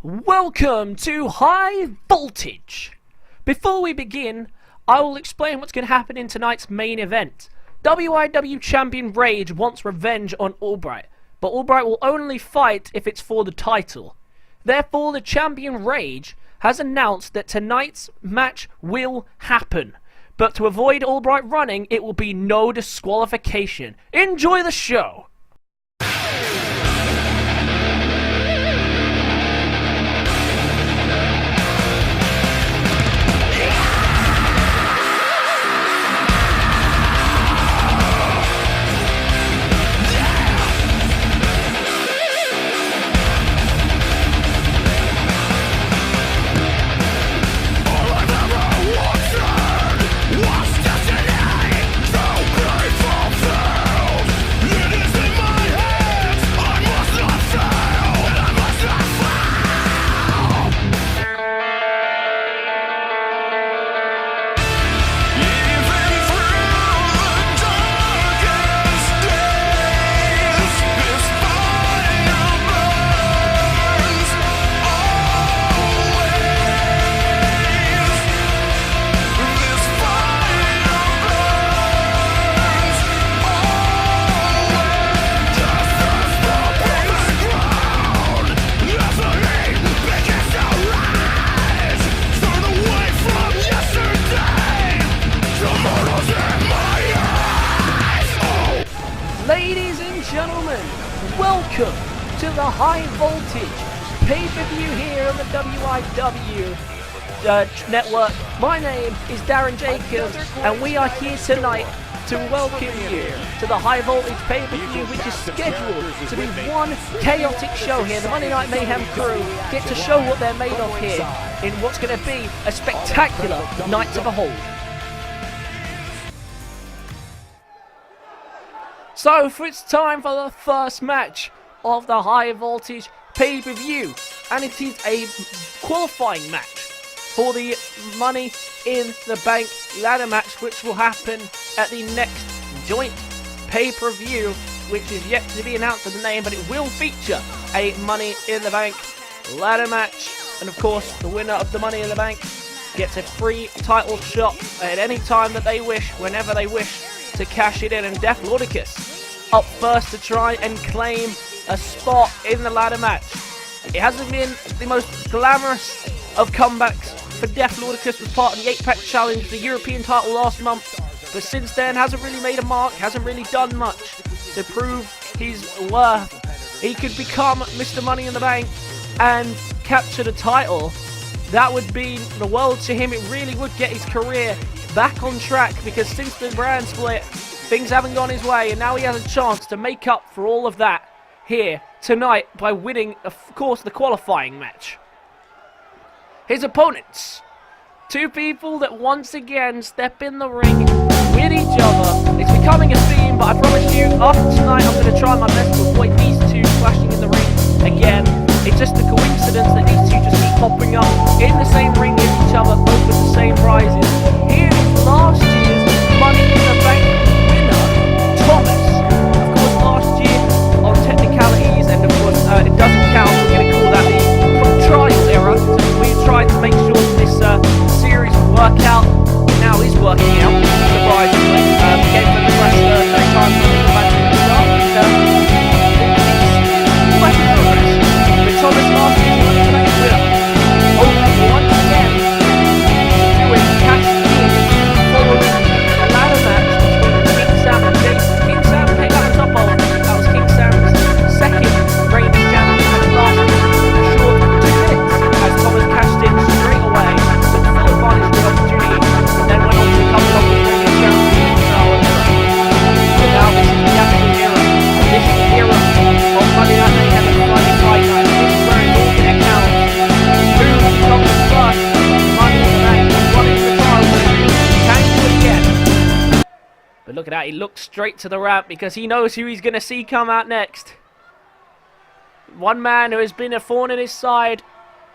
Welcome to High Voltage. Before we begin, I will explain what's going to happen in tonight's main event. WIW Champion Rage wants revenge on Albright, but Albright will only fight if it's for the title. Therefore, the Champion Rage has announced that tonight's match will happen. But to avoid Albright running, it will be no disqualification. Enjoy the show! Ladies and gentlemen, welcome to the High Voltage pay-per-view here on the WIW network. My name is Darren Jacobs, and we are here tonight to welcome you to the High Voltage pay-per-view, which is scheduled to be one chaotic show here. The Monday Night Mayhem crew get to show what they're made of here in what's going to be a spectacular night to behold. So, it's time for the first match of the High Voltage pay-per-view, and it is a qualifying match for the Money in the Bank ladder match, which will happen at the next joint pay-per-view, which is yet to be announced as the name, but it will feature a Money in the Bank ladder match, and of course, the winner of the Money in the Bank gets a free title shot at any time that they wish, whenever they wish to cash it in, and Deathlordicas up first to try and claim a spot in the ladder match. It hasn't been the most glamorous of comebacks for Deathlordicas. Was part of the 8-pack challenge, the European title last month, but since then hasn't really made a mark, hasn't really done much to prove his worth. He could become Mr. Money in the Bank and capture the title. That would be the world to him. It really would get his career back on track, because since the brand split, things haven't gone his way, and now he has a chance to make up for all of that here tonight by winning, of course, the qualifying match. His opponents, two people that once again step in the ring with each other. It's becoming a theme, but I promise you, after tonight, I'm going to try my best to avoid these two clashing in the ring again. It's just a coincidence that these two just keep popping up in the same ring with each other, both with the same prizes. Here is last year's Money in the Bank winner, Thomas. Of course, last year, on technicalities, and of course, it doesn't count, we're going to call that the trial era. We tried to make sure that this series would work out. It now is working out, surprisingly. Again, for the first third time for the match at the start. All back in progress. But Thomas last year's Money in the Bank winner. Once again, doing cash in following a ladder match between King Sam and Jace. King Sam came out on top of it. That was King Sam's second reigning champion, and it lasted a short 2 minutes as Thomas cashed in straight away, took full advantage of the opportunity, and then went on to become the reigning champion. So now this is the actual era, and this is the era of Monday Night Mayhem and Friday Fight Night. This is where it's all going to count. Who becomes the first Money in the Bank and running the title? Can he do it again? But look at that, he looks straight to the ramp because he knows who he's going to see come out next. One man who has been a thorn in his side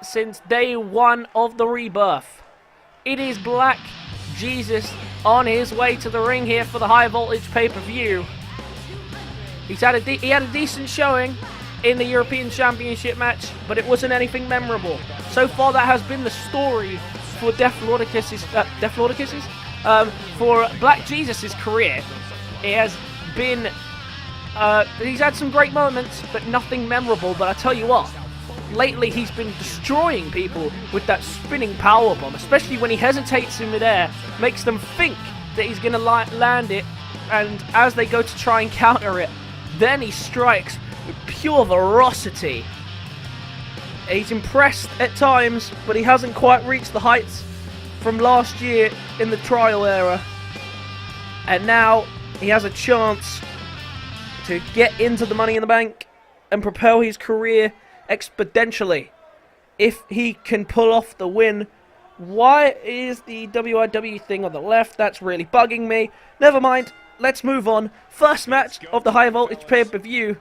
since day one of the rebirth. It is Black Jesus on his way to the ring here for the High Voltage pay-per-view. He had a decent showing in the European Championship match, but it wasn't anything memorable. So far, that has been the story for Deathlordicas' for Black Jesus' career. It has been, he's had some great moments, but nothing memorable. But I tell you what, lately he's been destroying people with that spinning powerbomb, especially when he hesitates in midair, makes them think that he's going to land it, and as they go to try and counter it, then he strikes with pure ferocity. He's impressed at times, but he hasn't quite reached the heights from last year in the trial era. And now he has a chance to get into the Money in the Bank and propel his career exponentially if he can pull off the win. Why is the WIW thing on the left? That's really bugging me. Never mind, let's move on. First match of the High Voltage pay-per-view.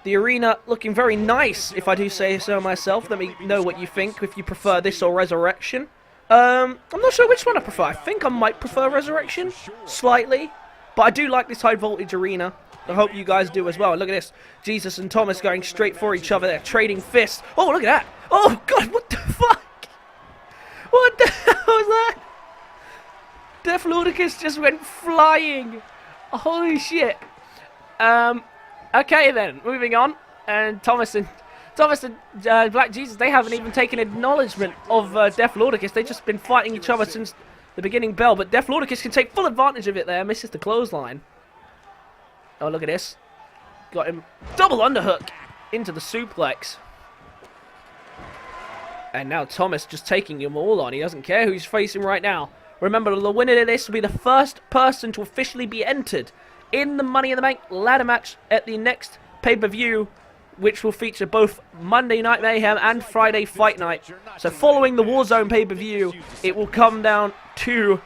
The arena looking very nice, if I do say so myself. Let me know what you think, if you prefer this or Resurrection. I'm not sure which one I prefer. I think I might prefer Resurrection, slightly. But I do like this High Voltage arena. I hope you guys do as well. Look at this. Jesus and Thomas going straight for each other. They're trading fists. Oh, look at that. Oh, God, what the fuck? What the hell was that? Deathlordicas just went flying. Holy shit. Okay then, moving on. And Thomas and Black Jesus, they haven't even taken acknowledgement of Deathlordicas. They've just been fighting each other since the beginning bell. But Deathlordicas can take full advantage of it there. Misses the clothesline. Oh, look at this. Got him. Double underhook into the suplex. And now Thomas just taking him all on. He doesn't care who he's facing right now. Remember, the winner of this will be the first person to officially be entered in the Money in the Bank ladder match at the next pay-per-view, which will feature both Monday Night Mayhem and Friday Fight Night. So following the Warzone pay-per-view, it will come down to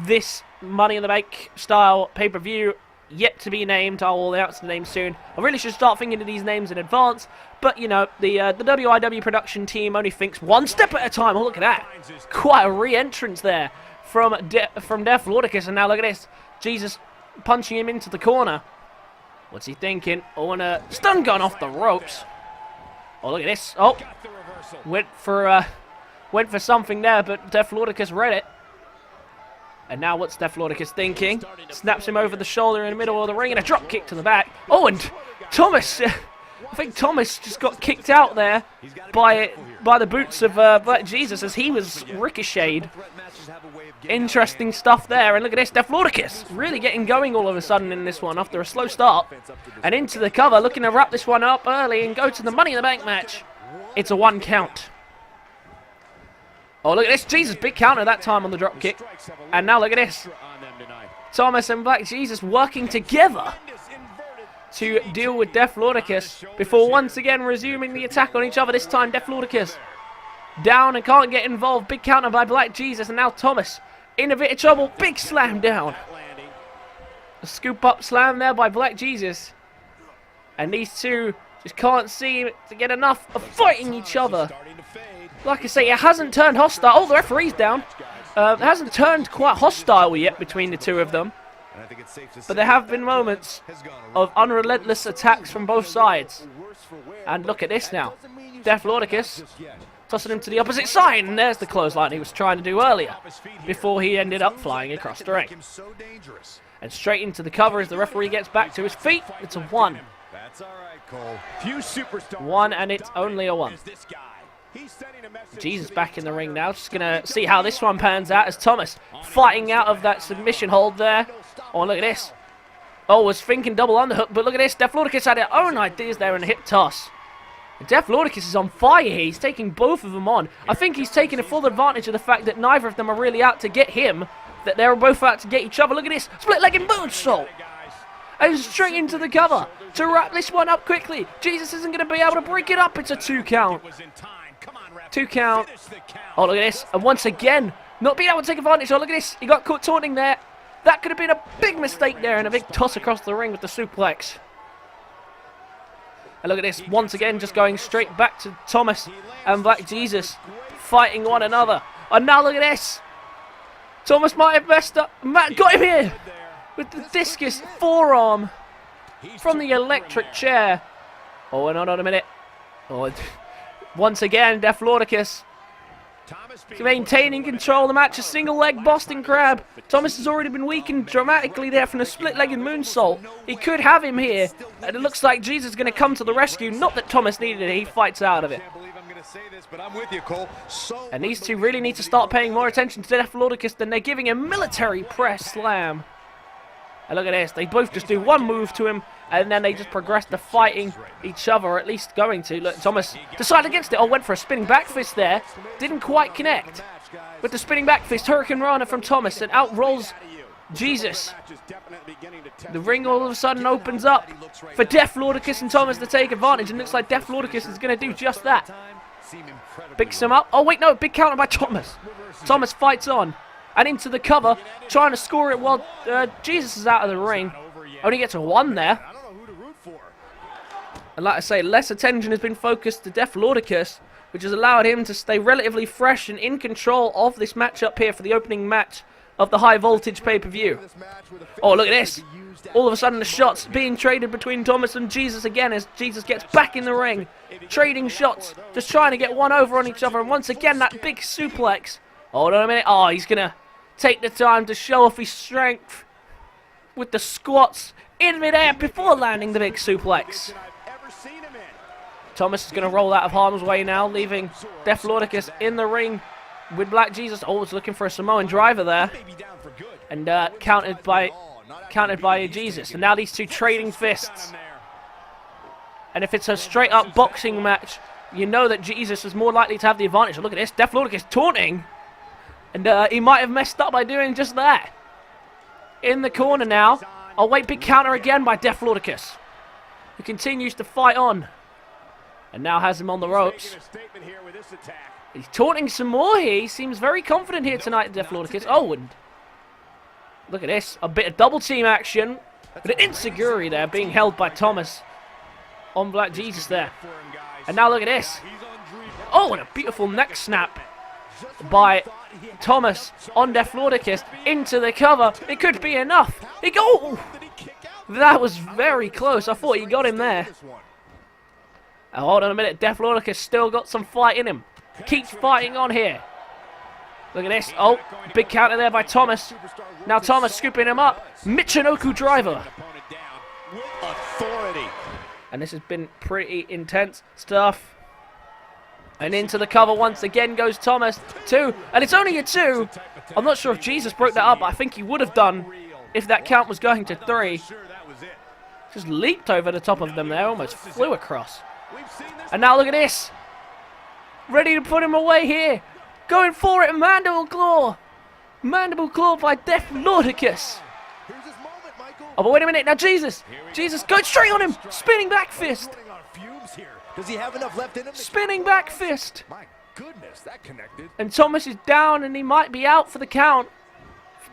this Money in the Bank style pay-per-view, yet to be named. I will announce the name soon. I really should start thinking of these names in advance, but you know, the WIW production team only thinks one step at a time. Oh, look at that. Quite a re-entrance there from Deathlordicas, and now look at this. Jesus punching him into the corner. What's he thinking? Oh, and a stun gun off the ropes. Oh, look at this. Oh, went for something there, but Deathlordicas read it. And now what's Deathlordicas thinking? Snaps him over the shoulder in the middle of the ring and a drop kick to the back. Oh, and Thomas, I think Thomas just got kicked out there by the boots of Black Jesus as he was ricocheted. Interesting stuff there. And look at this, Deathlordicas really getting going all of a sudden in this one after a slow start. And into the cover, looking to wrap this one up early and go to the Money in the Bank match. It's a 1 count. Oh, look at this. Jesus, big counter that time on the drop kick. And now look at this. Thomas and Black Jesus working together to deal with Deathlordicas before once again resuming the attack on each other. This time Deathlordicas down and can't get involved. Big counter by Black Jesus, and now Thomas in a bit of trouble. Big slam down. A scoop up slam there by Black Jesus. And these two just can't seem to get enough of fighting each other. Like I say, it hasn't turned hostile. Oh, the referee's down. It hasn't turned quite hostile yet between the two of them. But there have been moments of unrelentless attacks from both sides. And look at this now. Deathlordicas tossing him to the opposite side. And there's the clothesline he was trying to do earlier before he ended up flying across the ring. And straight into the cover as the referee gets back to his feet. It's a 1. 1, and it's only a 1. Jesus back in the ring now. Just going to see how this one pans out as Thomas fighting out of that submission hold there. Oh, look at this. Oh, was thinking double underhook, but look at this. Deathlordicas had their own ideas there in a hip toss. Deathlordicas is on fire here. He's taking both of them on. I think he's taking a full advantage of the fact that neither of them are really out to get him, that they're both out to get each other. Look at this. Split-legged moonsault. And straight into the cover to wrap this one up quickly. Jesus isn't going to be able to break it up. It's a 2 count. 2 count. Oh, look at this. And once again, not being able to take advantage. Oh, look at this. He got caught taunting there. That could have been a big mistake there and a big toss across the ring with the suplex. And look at this. Once again, just going straight back to Thomas and Black Jesus fighting one another. And now look at this. Thomas might have messed up. Matt got him here with the discus forearm from the electric chair. Oh, and hold on a minute. Oh, once again, Deathlordicas maintaining control of the match. A single leg Boston Crab. Thomas has already been weakened dramatically there from a split-legged moonsault. He could have him here, and it looks like Jesus is going to come to the rescue. Not that Thomas needed it, he fights out of it. And these two really need to start paying more attention to Deathlordicas than they're giving him. Military press slam. And look at this, they both just do one move to him, and then they just progress to fighting each other, or at least going to. Look, Thomas decided against it. Oh, went for a spinning back fist there. Didn't quite connect. With the spinning back fist, Hurricane Rana from Thomas, and out rolls Jesus. The ring all of a sudden opens up for Deathlordicas and Thomas to take advantage, and looks like Deathlordicas is going to do just that. Picks him up. Oh, wait, no, big counter by Thomas. Thomas fights on. And into the cover, trying to score it while Jesus is out of the ring. Only gets a 1 there. And like I say, less attention has been focused to Deathlordicas, which has allowed him to stay relatively fresh and in control of this matchup here for the opening match of the high voltage pay-per-view. Oh, look at this. All of a sudden the shots being traded between Thomas and Jesus again as Jesus gets back in the ring. Trading shots, just trying to get one over on each other. And once again, that big suplex. Hold on a minute. Oh, he's going to take the time to show off his strength with the squats in midair before landing the big suplex. Thomas is going to roll out of harm's way now, leaving Deathlordicas in the ring with Black Jesus. Oh, he's looking for a Samoan driver there. And countered by Jesus. And now these two trading fists. And if it's a straight up boxing match, you know that Jesus is more likely to have the advantage. Look at this, Deathlordicas taunting. And he might have messed up by doing just that. In the corner now. Oh wait, big counter again by Deathlordicas, who continues to fight on. And now has him on the ropes. He's taunting some more here. He seems very confident here tonight, Deathlordicas. Oh, and look at this. A bit of double team action. But an insecurity there being held by Thomas on Black Jesus there. And now look at this. Oh, and a beautiful neck snap by Thomas on Deathlordicas into the cover. It could be enough. That was very close. I thought he got him there. Oh, hold on a minute. Deathlordicas still got some fight in him. Keeps fighting on here. Look at this. Oh, big counter there by Thomas. Now Thomas scooping him up. Michinoku driver. And this has been pretty intense stuff. And into the cover once again goes Thomas. 2. And it's only a 2. I'm not sure if Jesus broke that up, but I think he would have done if that count was going to 3. Just leaped over the top of them there. Almost flew across. And now look at this. Ready to put him away here. Going for it. Mandible claw. Mandible claw by Deathlordicas. Oh, but wait a minute. Now Jesus. Jesus going straight on him. Spinning back fist. Does he have enough left in him? Spinning back fist. My goodness, that connected. And Thomas is down, and he might be out for the count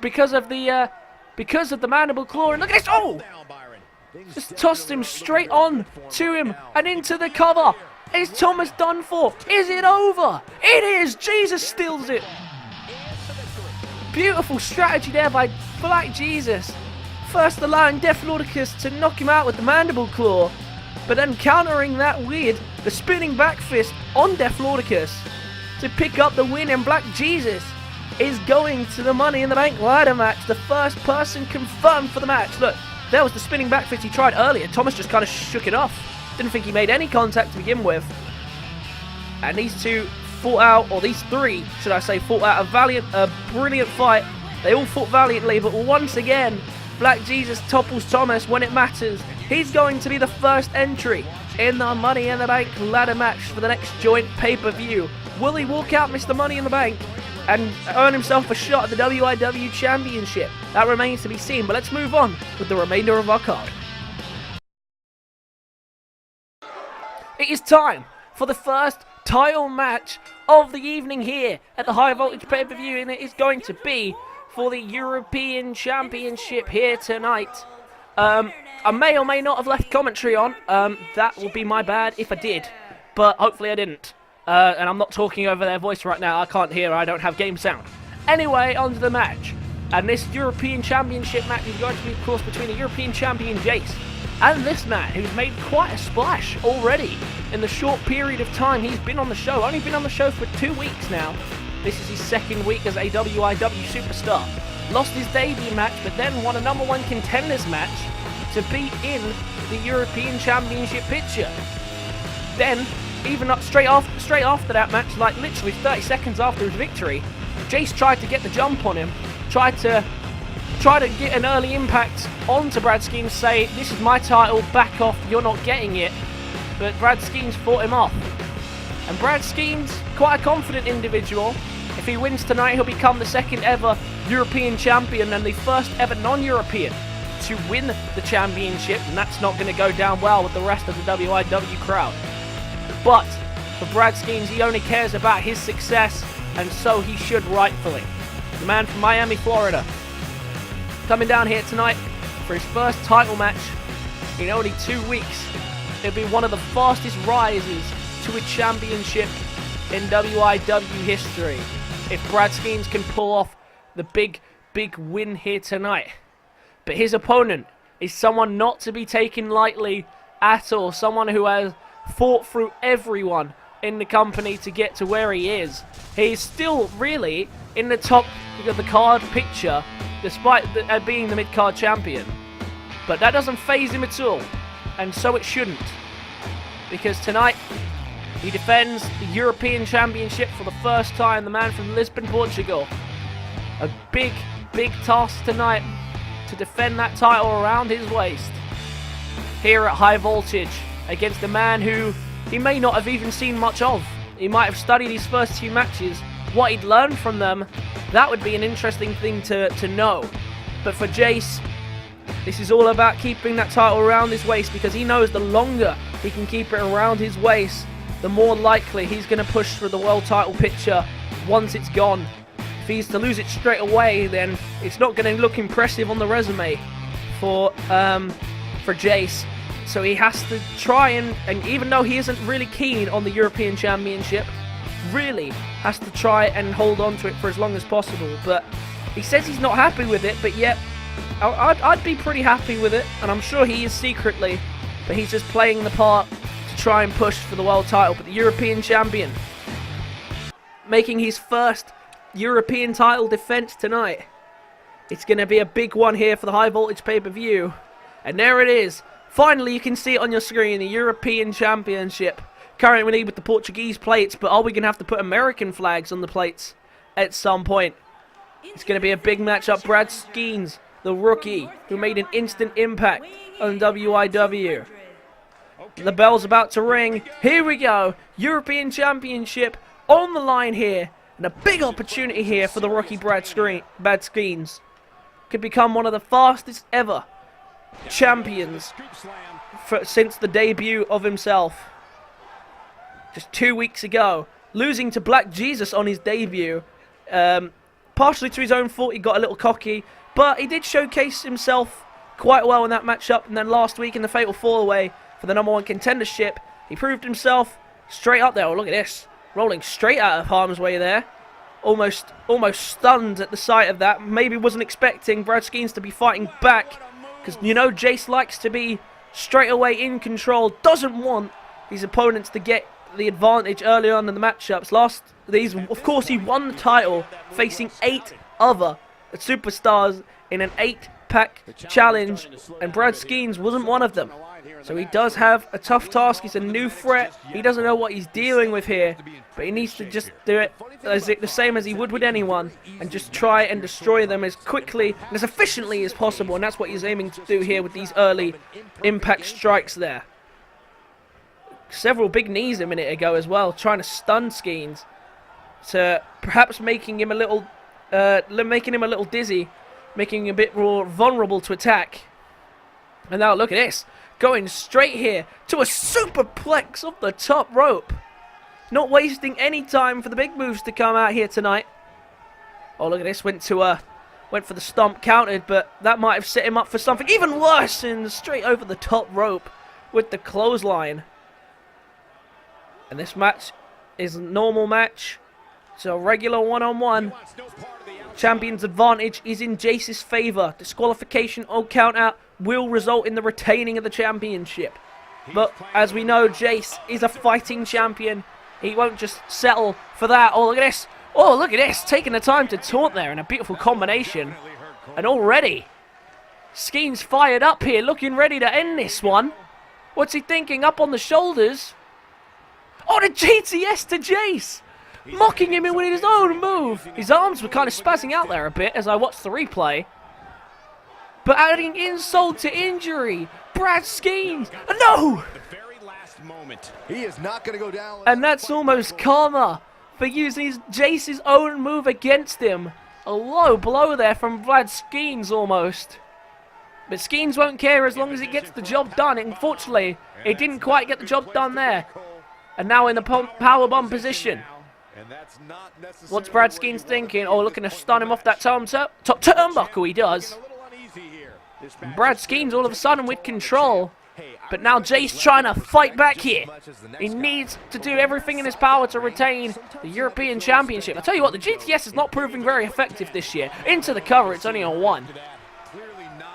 because of the mandible claw. And look at this! Oh, just tossed him straight on to him and into the cover. Is Thomas done for? Is it over? It is. Jesus steals it. Beautiful strategy there by Black Jesus. First allowing Deathlordicas to knock him out with the mandible claw, but then countering that with the spinning back fist on Deathlordicas to pick up the win. And Black Jesus is going to the Money in the Bank ladder match. The first person confirmed for the match. Look, there was the spinning back fist he tried earlier. Thomas just kind of shook it off. Didn't think he made any contact to begin with. And these two fought out, or these three, should I say, fought out a brilliant fight. They all fought valiantly, but once again, Black Jesus topples Thomas when it matters. He's going to be the first entry in the Money in the Bank ladder match for the next joint pay-per-view. Will he walk out Mr. Money in the Bank and earn himself a shot at the WIW Championship? That remains to be seen, but let's move on with the remainder of our card. It is time for the first title match of the evening here at the High Voltage pay-per-view, and it is going to be for the European Championship here tonight. I may or may not have left commentary on. That will be my bad if I did, but hopefully I didn't. And I'm not talking over their voice right now. I can't hear. I don't have game sound. Anyway, on to the match. And this European Championship match is going to be, of course, between the European champion Jace And this man, who's made quite a splash already in the short period of time he's been on the show. Only been on the show for 2 weeks now. This is his second week as a WIW superstar. Lost his debut match, but then won a #1 contenders match to be in the European Championship picture. Then, even up straight after that match, like literally 30 seconds after his victory, Jace tried to get the jump on him, tried to get an early impact onto Brad Skeens, say, this is my title, back off, you're not getting it. But Brad Skeens fought him off. And Brad Skeens, quite a confident individual. If he wins tonight, he'll become the second ever European champion and the first ever non-European to win the championship, and that's not going to go down well with the rest of the WIW crowd. But for Brad Skeens, he only cares about his success, and so he should rightfully. The man from Miami, Florida, coming down here tonight for his first title match in only 2 weeks. It'll be one of the fastest rises to a championship in WIW history if Brad Skeens can pull off the big win here tonight. But his opponent is someone not to be taken lightly at all. Someone who has fought through everyone in the company to get to where he is. He's still really in the top of the card picture, despite being the mid-card champion. But that doesn't faze him at all, and so it shouldn't. Because tonight, he defends the European Championship for the first time, the man from Lisbon, Portugal. A big task tonight to defend that title around his waist. Here at High Voltage, against a man who he may not have even seen much of. He might have studied his first 2 matches, what he'd learned from them. That would be an interesting thing to know. But for Jace, this is all about keeping that title around his waist, because he knows the longer he can keep it around his waist, the more likely he's going to push for the world title picture once it's gone. If he's to lose it straight away, then it's not going to look impressive on the resume for Jace. So he has to try and even though he isn't really keen on the European Championship, really has to try and hold on to it for as long as possible. But he says he's not happy with it, but yet I'd be pretty happy with it, and I'm sure he is secretly, but he's just playing the part to try and push for the world title. But the European champion, making his first European title defense tonight. It's going to be a big one here for the High Voltage pay-per-view. And there it is. Finally, you can see it on your screen, the European Championship. Currently with the Portuguese plates, but are we going to have to put American flags on the plates at some point? It's going to be a big matchup. Brad Skeens, the rookie, who made an instant impact on WIW. The bell's about to ring. Here we go. European Championship on the line here. And a big opportunity here for the rookie Brad Skeens. Could become one of the fastest ever champions since the debut of himself. Just 2 weeks ago, losing to Black Jesus on his debut. Partially to his own fault, he got a little cocky, but he did showcase himself quite well in that matchup. And then last week in the Fatal 4-Way for the #1 contendership, he proved himself straight up there. Oh, look at this. Rolling straight out of harm's way there. Almost stunned at the sight of that. Maybe wasn't expecting Brad Skeens to be fighting back, because you know Jace likes to be straight away in control. Doesn't want his opponents to get the advantage early on in the matchups. Of course, he won the title facing 8 other superstars in an 8-pack challenge, and Brad Skeens wasn't one of them. So he does have a tough task. He's a new threat. He doesn't know what he's dealing with here, but he needs to just do it the same as he would with anyone, and just try and destroy them as quickly and as efficiently as possible. And that's what he's aiming to do here with these early impact strikes there. Several big knees a minute ago as well, trying to stun Skeens, to perhaps making him a little dizzy, making him a bit more vulnerable to attack. And now look at this. Going straight here to a superplex off the top rope. Not wasting any time for the big moves to come out here tonight. Oh, look at this. Went for the stomp, countered, but that might have set him up for something even worse. And straight over the top rope with the clothesline. And this match is a normal match. It's a regular one-on-one. Champion's advantage is in Jace's favor. Disqualification or count out will result in the retaining of the championship. But as we know, Jace is a fighting champion. He won't just settle for that. Oh, look at this. Oh, look at this. Taking the time to taunt there in a beautiful combination. And already, Skeens fired up here, looking ready to end this one. What's he thinking? Up on the shoulders. Oh, the GTS to Jace. Mocking him in with his own move. His arms were kind of spazzing out there a bit as I watched the replay. But adding insult to injury. Brad Skeens. No! He is not going to go down. And that's almost karma for using Jace's own move against him. A low blow there from Brad Skeens almost. But Skeens won't care as long as it gets the job done. Unfortunately, it didn't quite get the job done there. And now in the powerbomb position. What's Brad Skeens thinking? Oh, looking to stun him off that top turnbuckle, he does. And Brad Skeens all of a sudden with control. But now Jace trying to fight back here. He needs to do everything in his power to retain the European Championship. I tell you what, the GTS is not proving very effective this year. Into the cover, it's only a 1.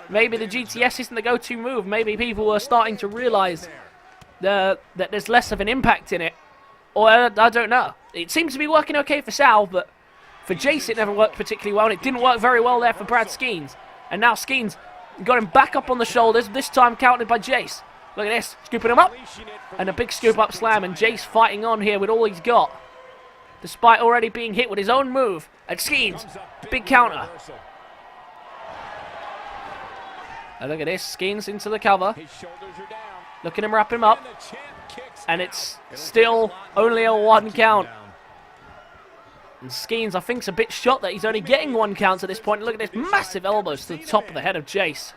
Maybe the GTS isn't the go-to move. Maybe people are starting to realize that there's less of an impact in it. Or I don't know. It seems to be working okay for Sal, but for Jace it never worked particularly well. And it didn't work very well there for Brad Skeens. And now Skeens got him back up on the shoulders, this time countered by Jace. Look at this, scooping him up. And a big scoop up slam, and Jace fighting on here with all he's got. Despite already being hit with his own move. And Skeens, big counter. And look at this, Skeens into the cover. Look at him wrap him up. And it's still only a 1 count. And Skeens, I think, is a bit shot that he's only getting 1 count at this point. Look at this massive elbows to the top of the head of Jace.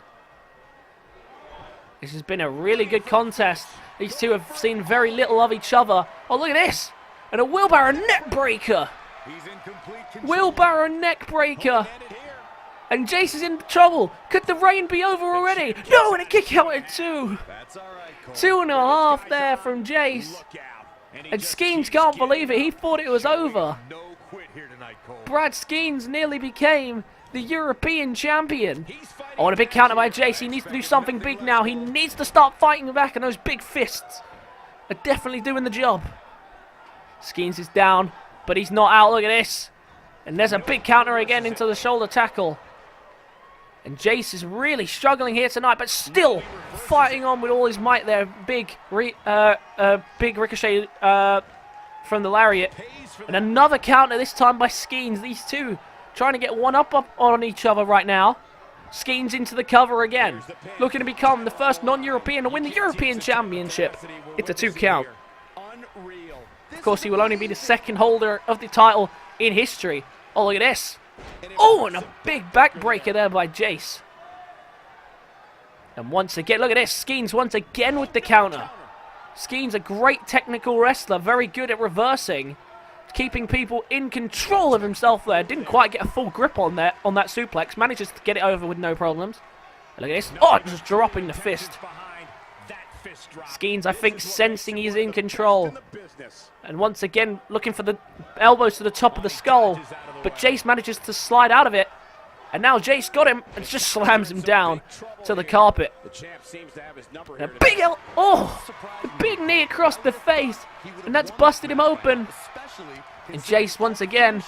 This has been a really good contest. These two have seen very little of each other. Oh, look at this. And a wheelbarrow neck breaker. Wheelbarrow neck breaker. And Jace is in trouble. Could the reign be over already? No, and a kick out at 2. 2.5 there from Jace. And Skeens can't believe it. He thought it was over. Brad Skeens nearly became the European champion. Oh, and a big counter by Jace. He needs to do something big now. He needs to start fighting back, and those big fists are definitely doing the job. Skeens is down, but he's not out. Look at this. And there's a big counter again into the shoulder tackle. And Jace is really struggling here tonight, but still fighting on with all his might there. Big ricochet from the lariat. And another counter, this time by Skeens. These two trying to get one up on each other right now. Skeens into the cover again. Looking to become the first non-European to win the European Championship. It's a 2 count. Of course, he will only be the second holder of the title in history. Oh, look at this. Oh, and a big backbreaker there by Jace. And once again, look at this. Skeens once again with the counter. Skeens, a great technical wrestler. Very good at reversing. Keeping people in control of himself there. Didn't quite get a full grip on that suplex. Manages to get it over with no problems. And look at this. Oh, just dropping the fist. Skeens, I think, sensing he's in control. And once again, looking for the elbows to the top of the skull. But Jace manages to slide out of it. And now Jace got him and just slams him down to the carpet. And a big a big knee across the face. And that's busted him open. And Jace once again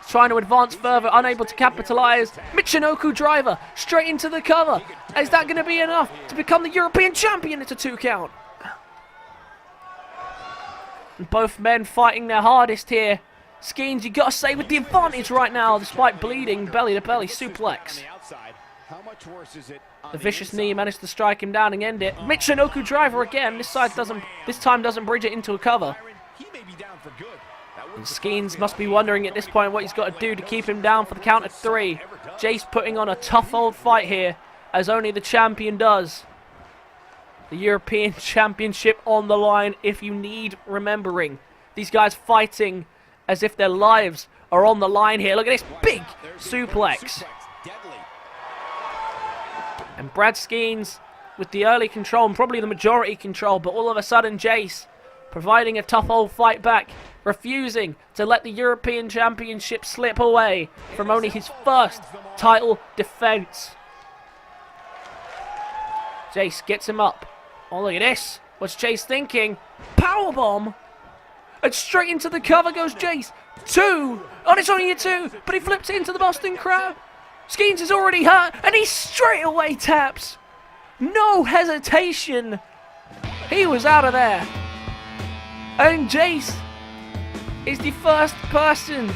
trying to advance further, unable to capitalize. Michinoku driver straight into the cover. Is that going to be enough to become the European champion? It's a 2 count. And both men fighting their hardest here. Skeens, you got to say, with the advantage right now, despite bleeding, belly-to-belly suplex. The vicious knee managed to strike him down and end it. Michinoku driver again. This time doesn't bridge it into a cover. And Skeens must be wondering at this point what he's got to do to keep him down for the count of 3. Jace putting on a tough old fight here, as only the champion does. The European Championship on the line, if you need remembering. These guys fighting as if their lives are on the line here. Look at this big suplex. And Brad Skeens with the early control and probably the majority control, but all of a sudden Jace providing a tough old fight back, refusing to let the European Championship slip away from only his first title defense. Jace gets him up. Oh, look at this. What's Jace thinking? Powerbomb. And straight into the cover goes Jace. 2. Oh, it's only a 2. But he flips it into the Boston Crab. Skeens is already hurt. And he straight away taps. No hesitation. He was out of there. And Jace is the first person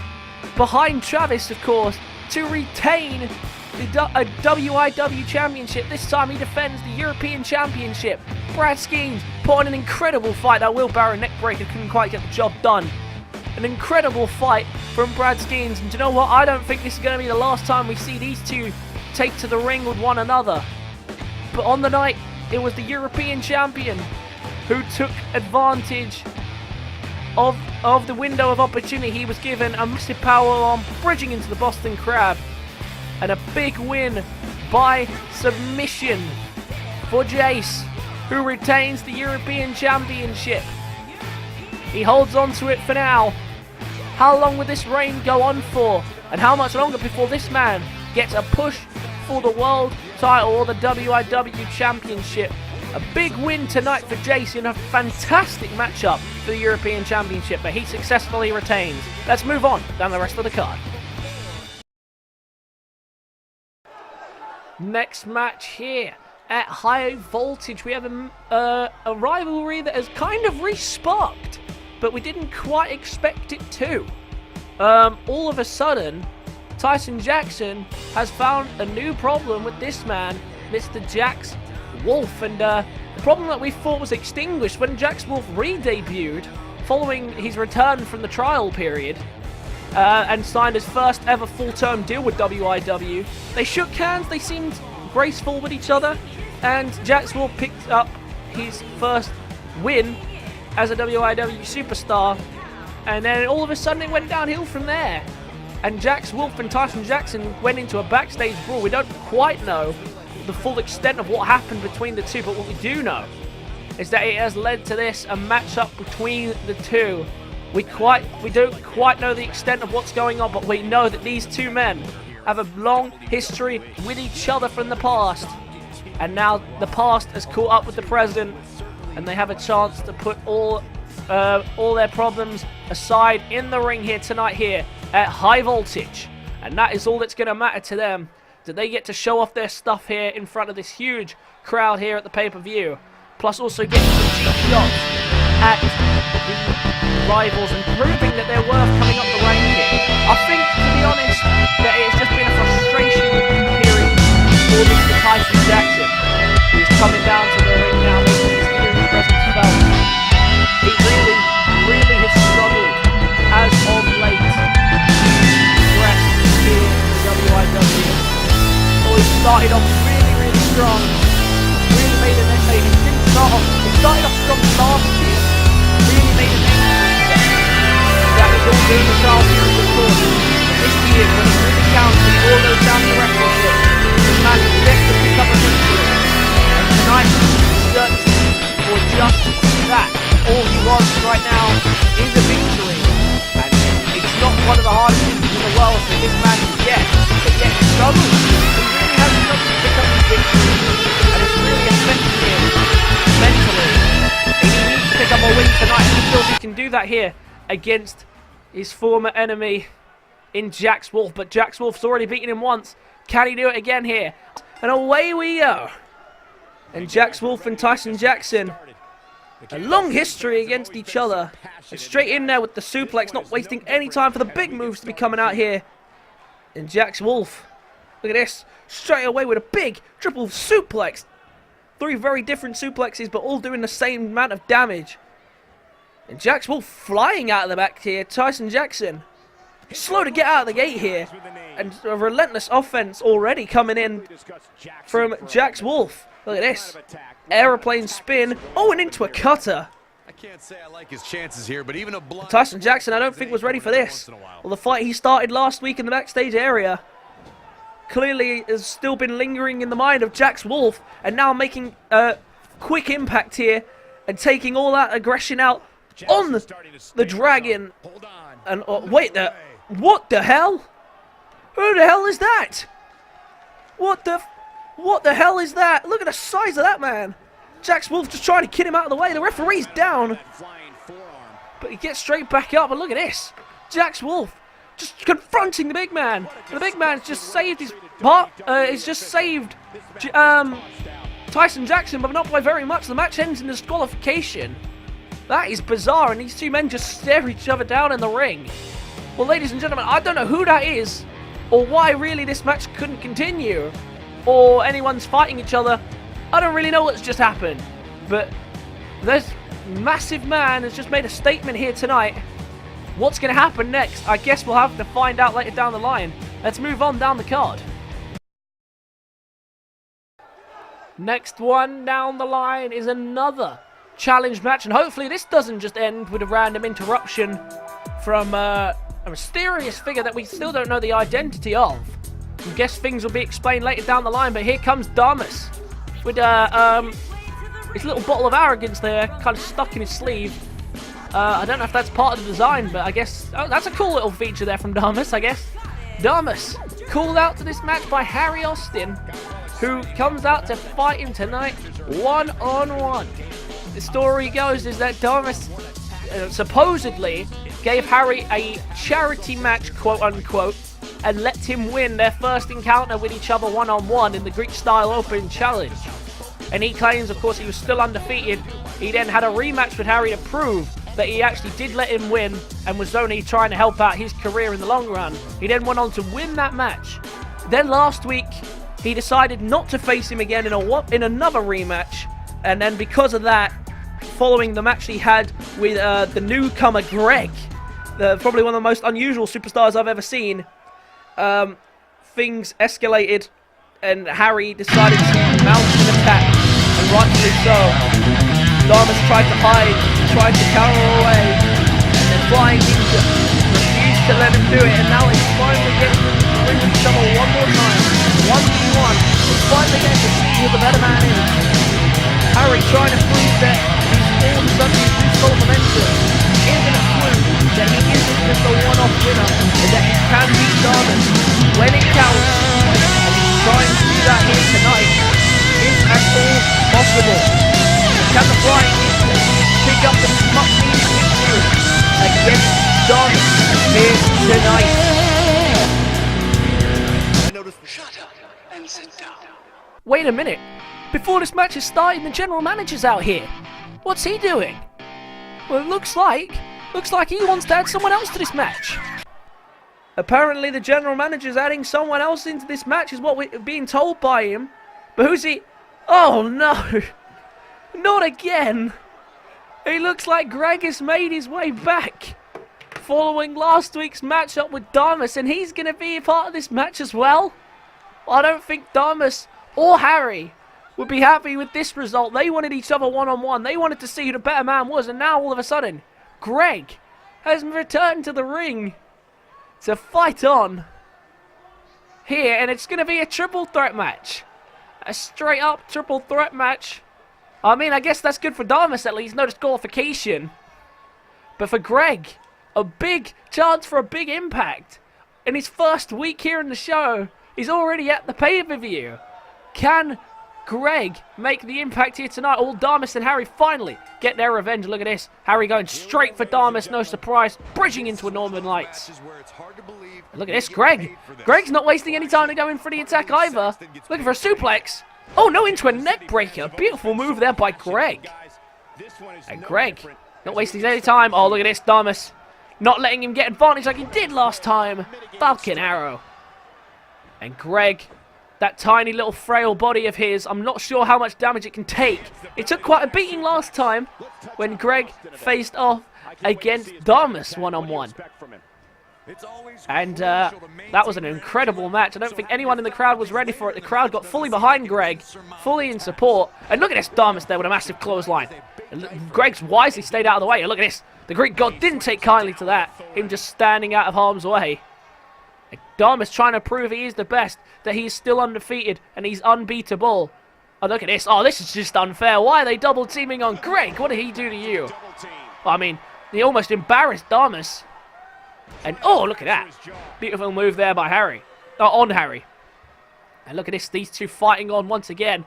behind Travis, of course, to retain the WIW Championship. This time he defends the European Championship. Brad Skeens put on an incredible fight. That wheelbarrow neckbreaker couldn't quite get the job done. An incredible fight from Brad Skeens. And do you know what? I don't think this is going to be the last time we see these two take to the ring with one another. But on the night, it was the European champion who took advantage of the window of opportunity. He was given a massive powerbomb, bridging into the Boston Crab. And a big win by submission for Jace, who retains the European Championship. He holds on to it for now. How long will this reign go on for? And how much longer before this man gets a push for the world title or the WIW Championship? A big win tonight for Jace in a fantastic matchup for the European Championship, but he successfully retains. Let's move on down the rest of the card. Next match here at High Voltage, we have a rivalry that has kind of re-sparked, but we didn't quite expect it to. All of a sudden, Tyson Jackson has found a new problem with this man, Mr. Jax Wolfe, and the problem that we thought was extinguished when Jax Wolfe re-debuted following his return from the trial period. And signed his first ever full-term deal with WIW. They shook hands, they seemed graceful with each other, and Jax Wolfe picked up his first win as a WIW superstar, and then all of a sudden it went downhill from there. And Jax Wolfe and Tyson Jackson went into a backstage brawl. We don't quite know the full extent of what happened between the two, but what we do know is that it has led to this, a matchup between the two. We don't quite know the extent of what's going on, but we know that these two men have a long history with each other from the past. And now the past has caught up with the present, and they have a chance to put all their problems aside in the ring here tonight here at High Voltage. And that is all that's going to matter to them, that they get to show off their stuff here in front of this huge crowd here at the pay-per-view. Plus also getting some cheap shots at the rivals and proving that they're worth coming up the rank here. I think, to be honest, that it's just been a frustration period for Mr. Tyson Jackson, who's coming down to the ring now, making his hearing presence felt. He really has struggled as of late to progress here in the WIW. He started off really strong, really made a name. He didn't start off, he started off strong last year, really made a name. That was all during the trial period, of course. This year, when it really counts, and it all goes down the record book, this man is yet to pick up a victory. And tonight, searching for just that. All he wants right now is a victory. And it's not one of the hardest things in the world for this man to get, but yet he struggles. He really has struggled to pick up his victory. And it's really affecting him mentally. And he needs to pick up a win tonight, and he feels he can do that here against his former enemy in Jax Wolfe, but Jax Wolfe's already beaten him once. Can he do it again here? And away we go. And Jax Wolfe and Tyson Jackson, a long history against each other. And straight in there with the suplex, not wasting any time for the big moves to be coming out here. And Jax Wolfe, look at this, straight away with a big triple suplex. 3 very different suplexes, but all doing the same amount of damage. And Jax Wolfe flying out of the back here. Tyson Jackson slow to get out of the gate here. And a relentless offense already coming in from Jax Wolfe. Look at this. Aeroplane spin. Oh, and into a cutter. I can't say I like his chances here, but even a blood. Tyson Jackson, I don't think was ready for this. Well, the fight he started last week in the backstage area clearly has still been lingering in the mind of Jax Wolfe, and now making a quick impact here and taking all that aggression out on the Dragon. And wait, what the hell? Who the hell is that? What the? What the hell is that? Look at the size of that man. Jax Wolfe just trying to kid him out of the way. The referee's down. But he gets straight back up. And look at this. Jax Wolfe just confronting the big man. And the big man's just saved his part. He's just saved Tyson Jackson, but not by very much. The match ends in disqualification. That is bizarre. And these two men just stare each other down in the ring. Well, ladies and gentlemen, I don't know who that is, or why really this match couldn't continue, or anyone's fighting each other. I don't really know what's just happened, but this massive man has just made a statement here tonight. What's going to happen next? I guess we'll have to find out later down the line. Let's move on down the card. Next one down the line is another challenge match, and hopefully this doesn't just end with a random interruption from a mysterious figure that we still don't know the identity of. I guess things will be explained later down the line, but here comes Damas with his little bottle of arrogance there, kind of stuck in his sleeve. I don't know if that's part of the design, but I guess that's a cool little feature there from Damas, I guess. Damas called out to this match by Harry Austin, who comes out to fight him tonight one-on-one. The story goes is that Damas supposedly gave Harry a charity match, quote-unquote, and let him win their first encounter with each other one-on-one in the Greek-style Open Challenge. And he claims, of course, he was still undefeated. He then had a rematch with Harry to prove that he actually did let him win and was only trying to help out his career in the long run. He then went on to win that match. Then last week, he decided not to face him again in another rematch. And then because of that, following the match he had with the newcomer Greg, probably one of the most unusual superstars I've ever seen, things escalated and Harry decided to mount an attack, and rightfully so. Damas tried to hide, tried to cower away, and then Flying Ninja refused to let him do it, and now he's finally getting to win each other one more time. 1v1, he's finally getting to see who the better man is. Harry trying to prove that he's all of a sudden he's full of momentum. Isn't a clue that he isn't just a one-off winner, and that he can beat Damas when it counts, and he's trying to do that here tonight. Is at all possible. Can the Flying Ninja pick up the much needed victory against Damas here tonight? Shut up and sit down. Wait a minute. Before this match is starting, the general manager's out here. What's he doing? Well, it looks like he wants to add someone else to this match. Apparently the general manager's adding someone else into this match is what we're being told by him. But who's he? Oh no! Not again! It looks like Greg has made his way back following last week's matchup with Damas, and he's going to be a part of this match as well. I don't think Damas or Harry would be happy with this result. They wanted each other one-on-one. They wanted to see who the better man was, and now all of a sudden, Greg has returned to the ring to fight on here, and it's going to be a triple threat match. A straight-up triple threat match. I mean, I guess that's good for Damas at least, no disqualification. But for Greg, a big chance for a big impact. In his first week here in the show, he's already at the pay-per-view. Can Greg make the impact here tonight? All Damas and Harry finally get their revenge. Look at this. Harry going straight for Damas, no surprise. Bridging into a Northern Lights. Look at this, Greg. Greg's not wasting any time to go in for the attack either. Looking for a suplex. Oh, no, into a neck breaker. Beautiful move there by Greg. And Greg not wasting any time. Oh, look at this, Damas. Not letting him get advantage like he did last time. Falcon Arrow. And Greg, that tiny little frail body of his, I'm not sure how much damage it can take. It took quite a beating last time when Greg faced off against Damas one-on-one. And that was an incredible match. I don't think anyone in the crowd was ready for it. The crowd got fully behind Greg, fully in support. And look at this Damas there with a massive clothesline. And Greg's wisely stayed out of the way. And look at this. The Greek god didn't take kindly to that. Him just standing out of harm's way. And Damas trying to prove he is the best, that he's still undefeated and he's unbeatable. Oh, look at this. Oh, this is just unfair. Why are they double teaming on Greg? What did he do to you? I mean, he almost embarrassed Damas. And, oh, look at that. Beautiful move there by Harry. Oh, on Harry. And look at this, these two fighting on once again.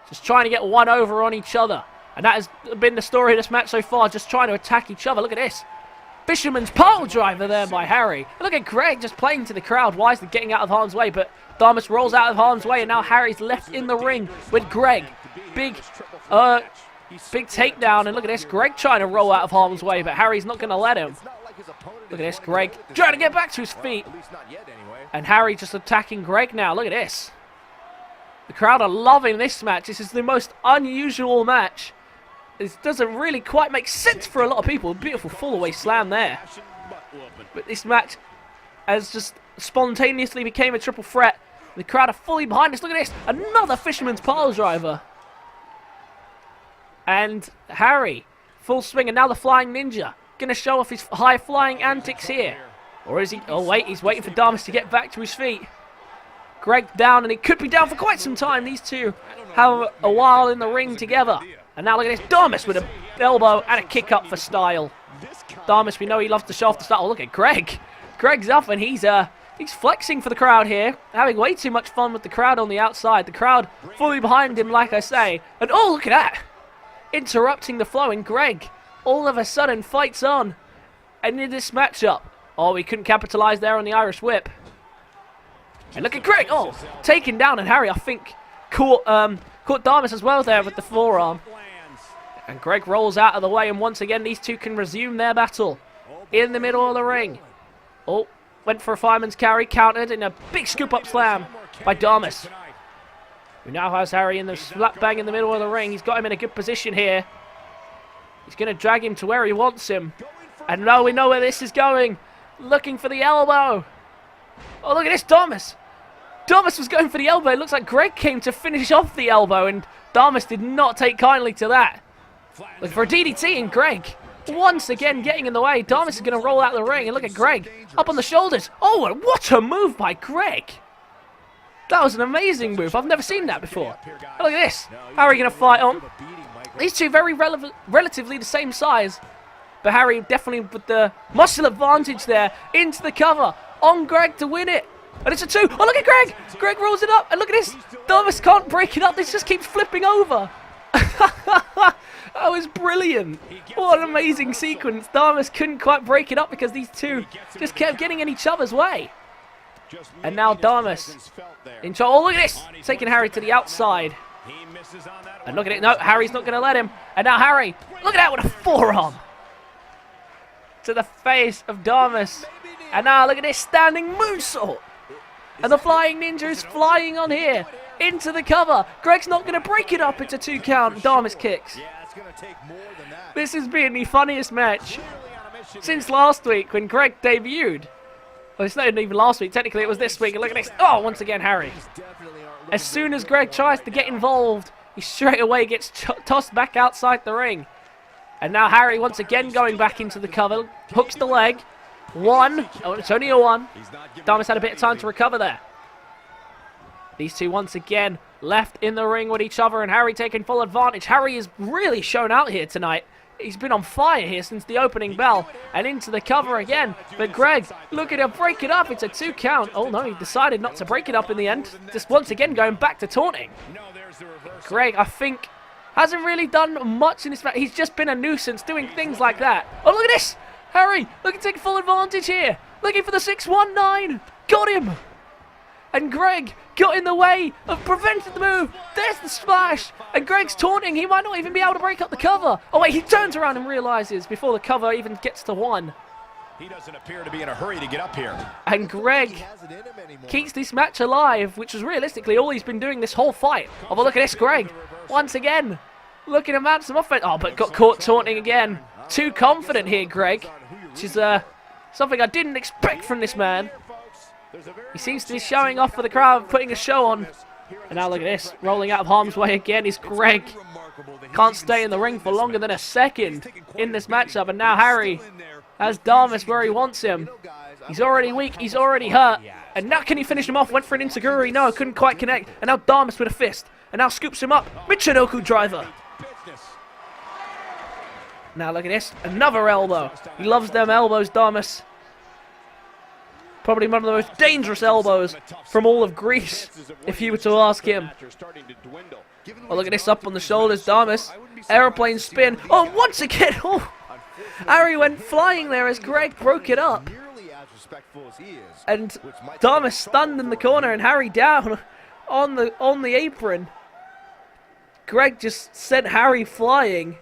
Just trying to get one over on each other. And that has been the story of this match so far, just trying to attack each other. Look at this. Fisherman's pole driver there by Harry. And look at Greg just playing to the crowd, wisely getting out of harm's way. But Damas rolls out of harm's way, and now Harry's left in the ring with Greg. Big takedown, and look at this. Greg trying to roll out of harm's way, but Harry's not going to let him. Look at this, Greg trying to get back to his feet. And Harry just attacking Greg now. Look at this. The crowd are loving this match. This is the most unusual match. This doesn't really quite make sense for a lot of people. Beautiful fall-away slam there. But this match has just spontaneously became a triple threat. The crowd are fully behind us. Look at this. Another fisherman's pile driver. And Harry, full swing. And now the Flying Ninja. Going to show off his high-flying antics here. Or is he? Oh, wait. He's waiting for Damas to get back to his feet. Greg down, and he could be down for quite some time. These two have a while in the ring together. And now look at this, Damas with an elbow and a kick up for style. Damas, we know he loves to show off the style. Oh, look at Greg. Greg's up, and he's flexing for the crowd here. Having way too much fun with the crowd on the outside. The crowd fully behind him, like I say. And oh, look at that. Interrupting the flow, and Greg all of a sudden fights on. And in this matchup, oh, he couldn't capitalize there on the Irish whip. And look at Greg, oh, taken down, and Harry, I think, caught Damas as well there with the forearm. And Greg rolls out of the way, and once again, these two can resume their battle in the middle of the ring. Oh, went for a fireman's carry, countered in a big scoop-up slam by Damas. Who now has Harry in the slap bang in the middle of the ring. He's got him in a good position here. He's going to drag him to where he wants him. And now we know where this is going. Looking for the elbow. Oh, look at this, Damas. Damas was going for the elbow. It looks like Greg came to finish off the elbow, and Damas did not take kindly to that. Looking for a DDT, and Greg once again getting in the way. Damas is going to roll out the ring, and look at Greg up on the shoulders. Oh, what a move by Greg. That was an amazing move. I've never seen that before. Oh, look at this. Harry going to fight on. These two very relatively the same size, but Harry definitely with the muscle advantage there. Into the cover on Greg to win it. And it's a 2. Oh, look at Greg. Greg rolls it up. And look at this. Damas can't break it up. This just keeps flipping over. That was brilliant. What an amazing sequence. Damas couldn't quite break it up because these two just kept getting in each other's way. And now Damas in charge. Oh, look at this. Taking Harry to the outside. And look at it. No, Harry's not going to let him. And now Harry. Look at that with a forearm to the face of Damas. And now look at this standing moonsault. And the Flying Ninja is flying on here into the cover. Greg's not going to break it up. It's a 2 count. Damas kicks. This has been the funniest match since last week when Greg debuted. Well, it's not even last week. Technically, it was this week. And look at this. Oh, once again, Harry. As soon as Greg tries to get involved, he straight away gets tossed back outside the ring. And now Harry once again going back into the cover. Hooks the leg. 1. Oh, it's only a 1. Damas had a bit of time to recover there. These two once again left in the ring with each other, and Harry taking full advantage. Harry has really shown out here tonight. He's been on fire here since the opening bell. And into the cover again. But Greg, look at him break it up. It's a 2 count. Oh no, he decided not to break it up in the end. Just once again going back to taunting. Greg, I think, hasn't really done much in this match. He's just been a nuisance doing things like that. Oh, look at this. Harry, looking to take full advantage here. Looking for the 619. Got him. And Greg got in the way of preventing the move. There's the splash. And Greg's taunting. He might not even be able to break up the cover. Oh, wait, he turns around and realizes before the cover even gets to 1. He doesn't appear to be in a hurry to get up here. And Greg keeps this match alive, which is realistically all he's been doing this whole fight. Oh, but look at this, Greg. Once again, looking to mount some offense. Oh, but got caught taunting again. Too confident here, Greg. Which is something I didn't expect from this man. He seems to be showing off for the crowd, putting a show on. And now look at this. Rolling out of harm's way again is Greg. Can't stay in the ring for longer than a second in this matchup. And now Harry has Damas where he wants him. He's already weak. He's already hurt. And now can he finish him off? Went for an Insiguri. No, couldn't quite connect. And now Damas with a fist. And now scoops him up. Michinoku driver. Now look at this. Another elbow. He loves them elbows, Damas. Probably one of the most dangerous elbows from all of Greece, if you were to ask him. Oh, look at this up on the shoulders, Damas. Aeroplane spin. Oh, once again. Oh, Harry went flying there as Greg broke it up. And Damas stunned in the corner and Harry down on the apron. Greg just sent Harry flying.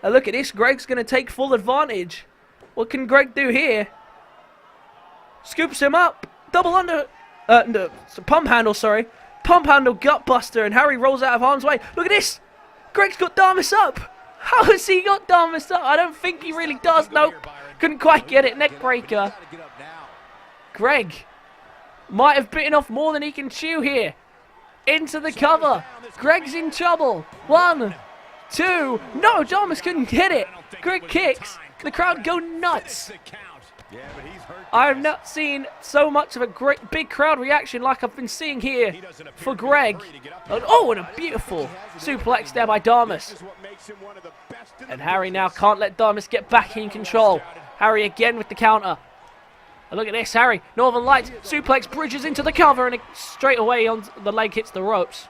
And look at this. Greg's going to take full advantage. What can Greg do here? Scoops him up. Double under. No, pump handle, sorry. Pump handle gut buster. And Harry rolls out of harm's way. Look at this. Greg's got Damas up. How has he got Damas up? I don't think he really does. Nope. Couldn't quite get it. Neck breaker. Greg might have bitten off more than he can chew here. Into the cover. Greg's in trouble. 1, 2. No, Damas couldn't get it. Greg kicks. The crowd go nuts. I have not seen so much of a big crowd reaction like I've been seeing here for Greg. Oh, and a beautiful suplex there by Damas. And Harry now can't let Damas get back in control. Harry again with the counter. And look at this, Harry. Northern Lights suplex bridges into the cover and straight away on the leg hits the ropes.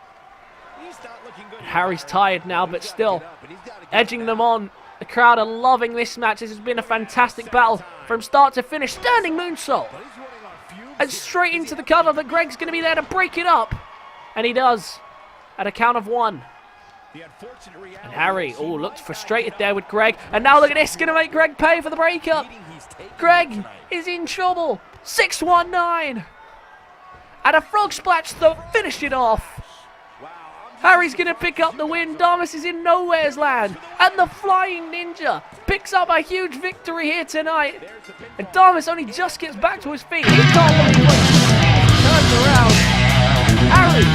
Harry's tired now, but still edging them on. The crowd are loving this match. This has been a fantastic battle from start to finish. Standing moonsault. And straight into the cover, but Greg's going to be there to break it up. And he does. At a count of 1. And Harry, oh, looked frustrated there with Greg. And now look at this. Going to make Greg pay for the breakup. Greg is in trouble. 619. And a frog splash to finish it off. Harry's going to pick up the win. Damas is in nowhere's land. And the Flying Ninja picks up a huge victory here tonight. And Damas only just gets back to his feet. He can't believe what he turns around. Harry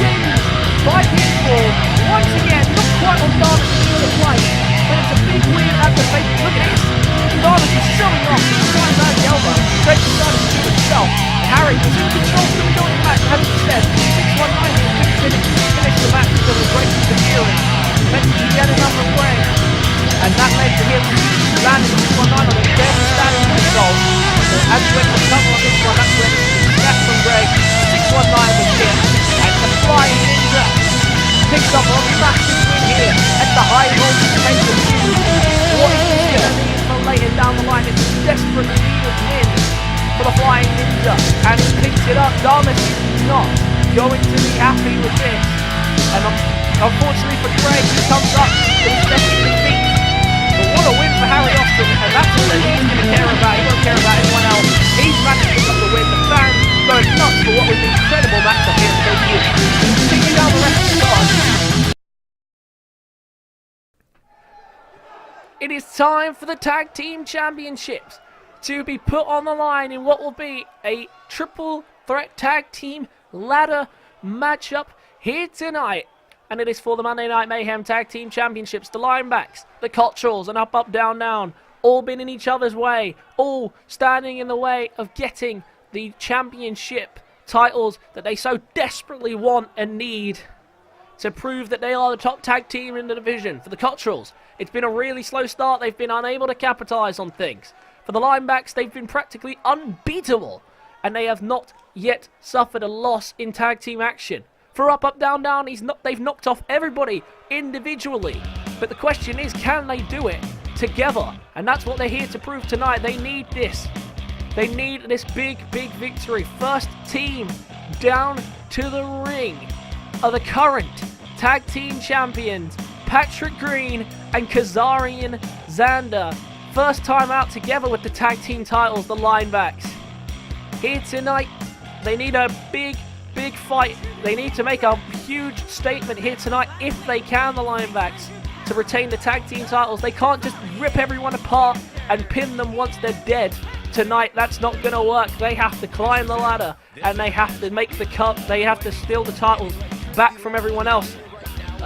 wins by pinfall. Once again, not quite on Damas' the play. But it's a big win at the face. Look at this. Damas is showing off. Trying to the elbow. Greg decided to do it himself. Harry was in control from the middle of the match, as he said. 619 finish the match because of great interference. Eventually he had enough of Greg. And that led to him landing 619 on a dead standing control. So as he went to cover on this one, that's when the snap from Greg. 619 was hit. And the Flying Ninja picks up a massive win here at the high voltage pay-per-view. What is this going to mean for later down the line? It's a desperate needed win for the Flying Ninja, and he picks it up. Damas is not going to be happy with this, and unfortunately for Greg, he comes up to his second defeat. But what a win for Harry Austin, and that's all that he's going to care about. He won't care about anyone else. He's managed to pick up the win. The fans go nuts for what was an incredible matchup here at debut. Continue down the rest of the card. It is time for the Tag Team Championships to be put on the line in what will be a triple threat tag team ladder matchup here tonight. And it is for the Monday Night Mayhem Tag Team Championships. The Linebacks, the Cotterrells, and UpUpDownDown all been in each other's way, all standing in the way of getting the championship titles that they so desperately want and need to prove that they are the top tag team in the division. For the Cotterrells, it's been a really slow start. They've been unable to capitalize on things. For the Linebacks, they've been practically unbeatable, and they have not yet suffered a loss in tag team action. For UpUpDownDown, they've knocked off everybody individually. But the question is, can they do it together? And that's what they're here to prove tonight. They need this. They need this big, big victory. First team down to the ring are the current tag team champions, Patrick Green and Kazarian Xander. First time out together with the tag team titles, the Linebacks. Here tonight, they need a big, big fight. They need to make a huge statement here tonight if they can, the Linebacks, to retain the tag team titles. They can't just rip everyone apart and pin them once they're dead. Tonight, that's not going to work. They have to climb the ladder and they have to make the cut. They have to steal the titles back from everyone else.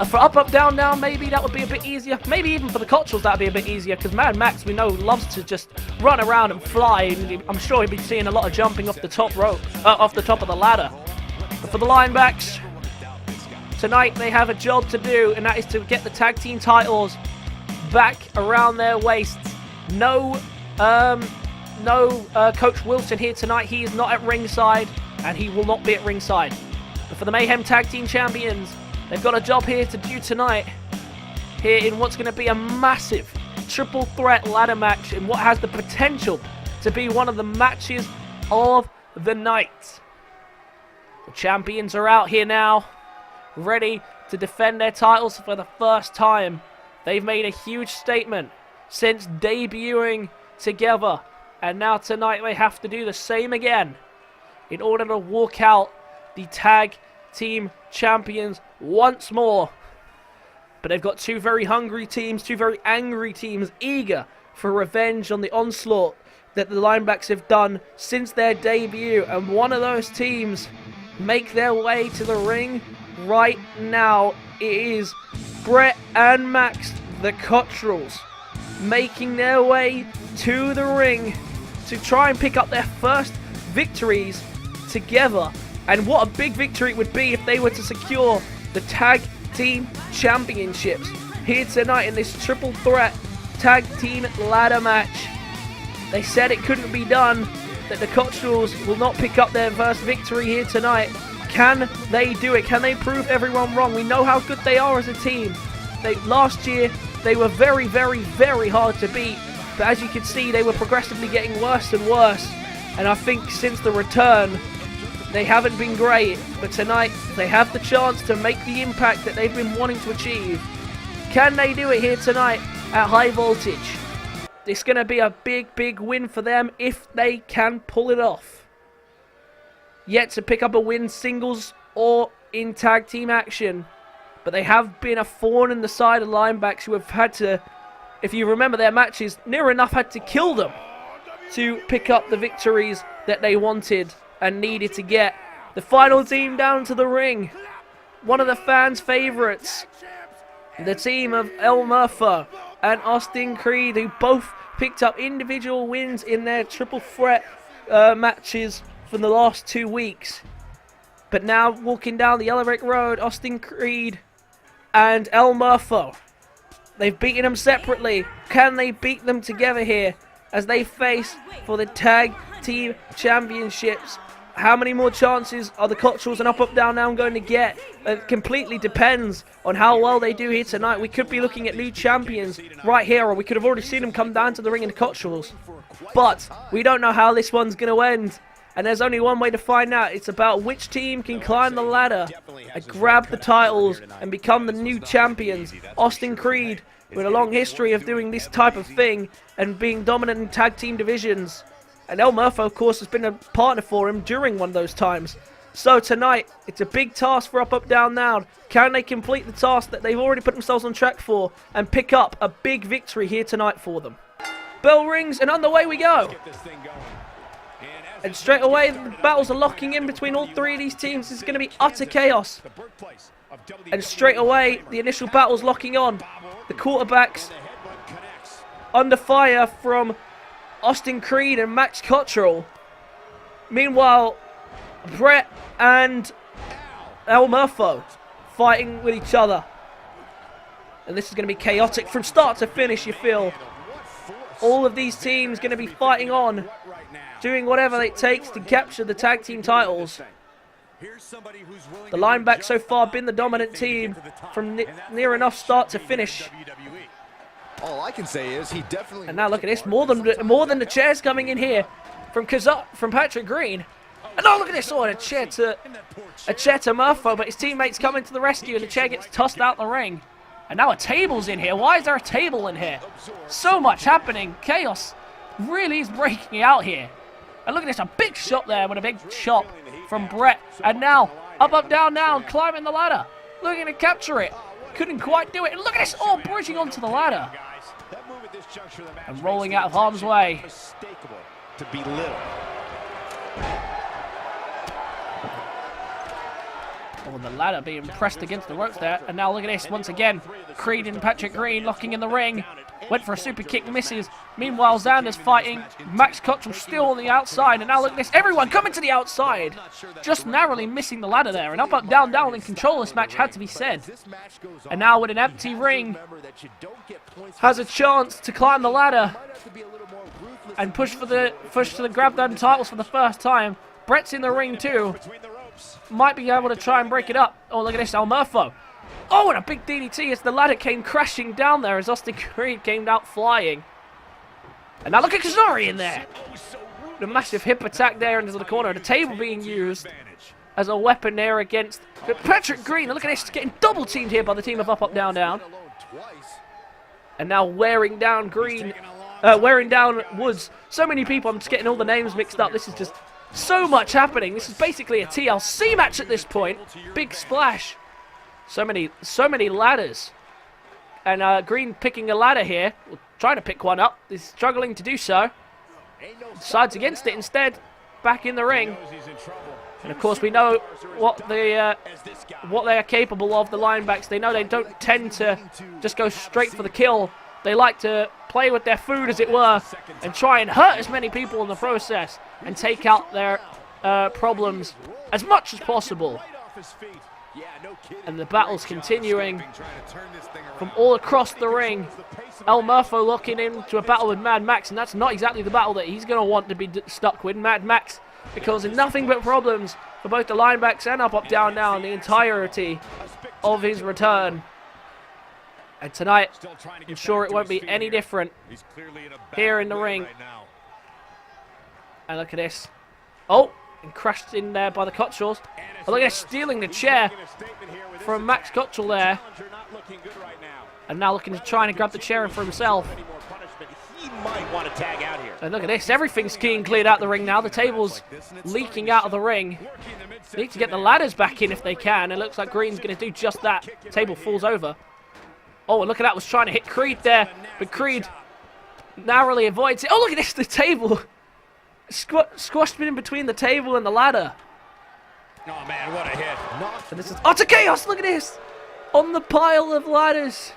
For UpUpDownDown, maybe that would be a bit easier. Maybe even for the Cotterrells, that would be a bit easier, because Mad Max, we know, loves to just run around and fly. And I'm sure he'll be seeing a lot of jumping off the top rope, off the top of the ladder. But for the Linebacks, tonight they have a job to do, and that is to get the tag team titles back around their waists. No no Coach Wilson here tonight. He is not at ringside, and he will not be at ringside. But for the Mayhem Tag Team Champions, they've got a job here to do tonight, here in what's going to be a massive triple threat ladder match in what has the potential to be one of the matches of the night. The champions are out here now, ready to defend their titles for the first time. They've made a huge statement since debuting together, and now tonight they have to do the same again in order to walk out the tag team champions once more. But they've got two very hungry teams, two very angry teams, eager for revenge on the onslaught that the Linebacks have done since their debut. And one of those teams make their way to the ring right now. It is Brett and Max, the Cotterrells, making their way to the ring to try and pick up their first victories together. And what a big victory it would be if they were to secure the tag team championships here tonight in this triple threat tag team ladder match. They said it couldn't be done, that the Cotterrells will not pick up their first victory here tonight. Can they do it? Can they prove everyone wrong? We know how good they are as a team. Last year, they were very, very, very hard to beat. But as you can see, they were progressively getting worse and worse. And I think since the return, they haven't been great. But tonight, they have the chance to make the impact that they've been wanting to achieve. Can they do it here tonight at High Voltage? It's going to be a big, big win for them if they can pull it off. Yet to pick up a win singles or in tag team action. But they have been a thorn in the side of Linebacks, who have had to, if you remember their matches, near enough had to kill them to pick up the victories that they wanted and needed to get. The final team down to the ring. One of the fans' favourites. The team of El Murphy and Austin Creed, who both picked up individual wins in their triple threat matches from the last 2 weeks. But now walking down the Yellow Brick Road, Austin Creed and El Murphy. They've beaten them separately. Can they beat them together here as they face for the tag team championships? How many more chances are the Cotterrells and UpUpDownDown going to get? It completely depends on how well they do here tonight. We could be looking at new champions right here, or we could have already seen them come down to the ring in the Cotterrells. But we don't know how this one's going to end. And there's only one way to find out. It's about which team can climb the ladder and grab the titles and become the new champions. Austin Creed, with a long history of doing this type of thing and being dominant in tag team divisions. And El Murphy, of course, has been a partner for him during one of those times. So tonight, it's a big task for UpUpDownDown. Can they complete the task that they've already put themselves on track for and pick up a big victory here tonight for them? Bell rings and underway we go. And straight away, the battles are locking in between all three of these teams. This is going to be utter chaos. And straight away, the initial battle's locking on. The quarterbacks under fire from Austin Creed and Max Cotterrell. Meanwhile, Brett and El Murphy fighting with each other. And this is going to be chaotic from start to finish, you feel. All of these teams going to be fighting on, doing whatever it takes to capture the tag team titles. The Linebacks so far been the dominant team from near enough start to finish. All I can say is he definitely. And now look at this, more than the chairs coming in here from Patrick Green. And now look at this, a chair to Murphy, but his teammates coming to the rescue and the chair gets tossed out the ring. And now a table's in here. Why is there a table in here? So much happening. Chaos really is breaking out here. And look at this, a big shot there with a big chop from Brett. And now, UpUpDownDown, climbing the ladder. Looking to capture it. Couldn't quite do it. And look at this, bridging onto the ladder. And rolling out of harm's way. To belittle. The ladder being pressed against the ropes there. And now look at this, once again. Creed and Patrick Green locking in the ring. Went for a super kick, misses. Meanwhile, Xander's fighting. Max Cotterrell still on the outside. And now look at this, everyone coming to the outside. Just narrowly missing the ladder there. And UpUpDownDown in control of this match, had to be said. And now with an empty ring, has a chance to climb the ladder. and push to grab them titles for the first time. Brett's in the ring too. Might be able to try and break it up. Oh, look at this, El Murpho. Oh, and a big DDT as the ladder came crashing down there as Austin Creed came out flying. And now look at Kazari in there. The massive hip attack there into the corner. The table being used as a weapon there against Patrick Green. Look at this, getting double teamed here by the team of UpUpDownDown. And now wearing down Woods. So many people, I'm just getting all the names mixed up. This is just so much happening. This is basically a TLC match at this point. Big splash. So many ladders. And Green picking a ladder here. Trying to pick one up. He's struggling to do so. Decides against it instead. Back in the ring. And of course we know what they are capable of, the Linebacks. They know they don't tend to just go straight for the kill. They like to play with their food, as it were, and try and hurt as many people in the process and take out their problems as much as possible. And the battle's continuing from all across the ring. El Murpho looking into a battle with Mad Max, and that's not exactly the battle that he's going to want to be stuck with. Mad Max causing nothing but problems for both the Linebacks and UpUpDownDown the entirety of his return. And tonight, I'm sure it won't be any different here in the ring. And look at this. Oh, and crashed in there by the Cotterrells. Oh, look at this, stealing the chair from Max Cotterrell there. And now looking to try and grab the chair in for himself. And look at this, everything's being cleared out the ring now. The table's leaking out of the ring. They need to get the ladders back in if they can. It looks like Green's going to do just that. The table falls over. Oh, and look at that, was trying to hit Creed there. But Creed narrowly avoids it. Oh, look at this, the table. Squashed in between the table and the ladder. Oh, man, what a hit. And this is utter chaos, look at this. On the pile of ladders.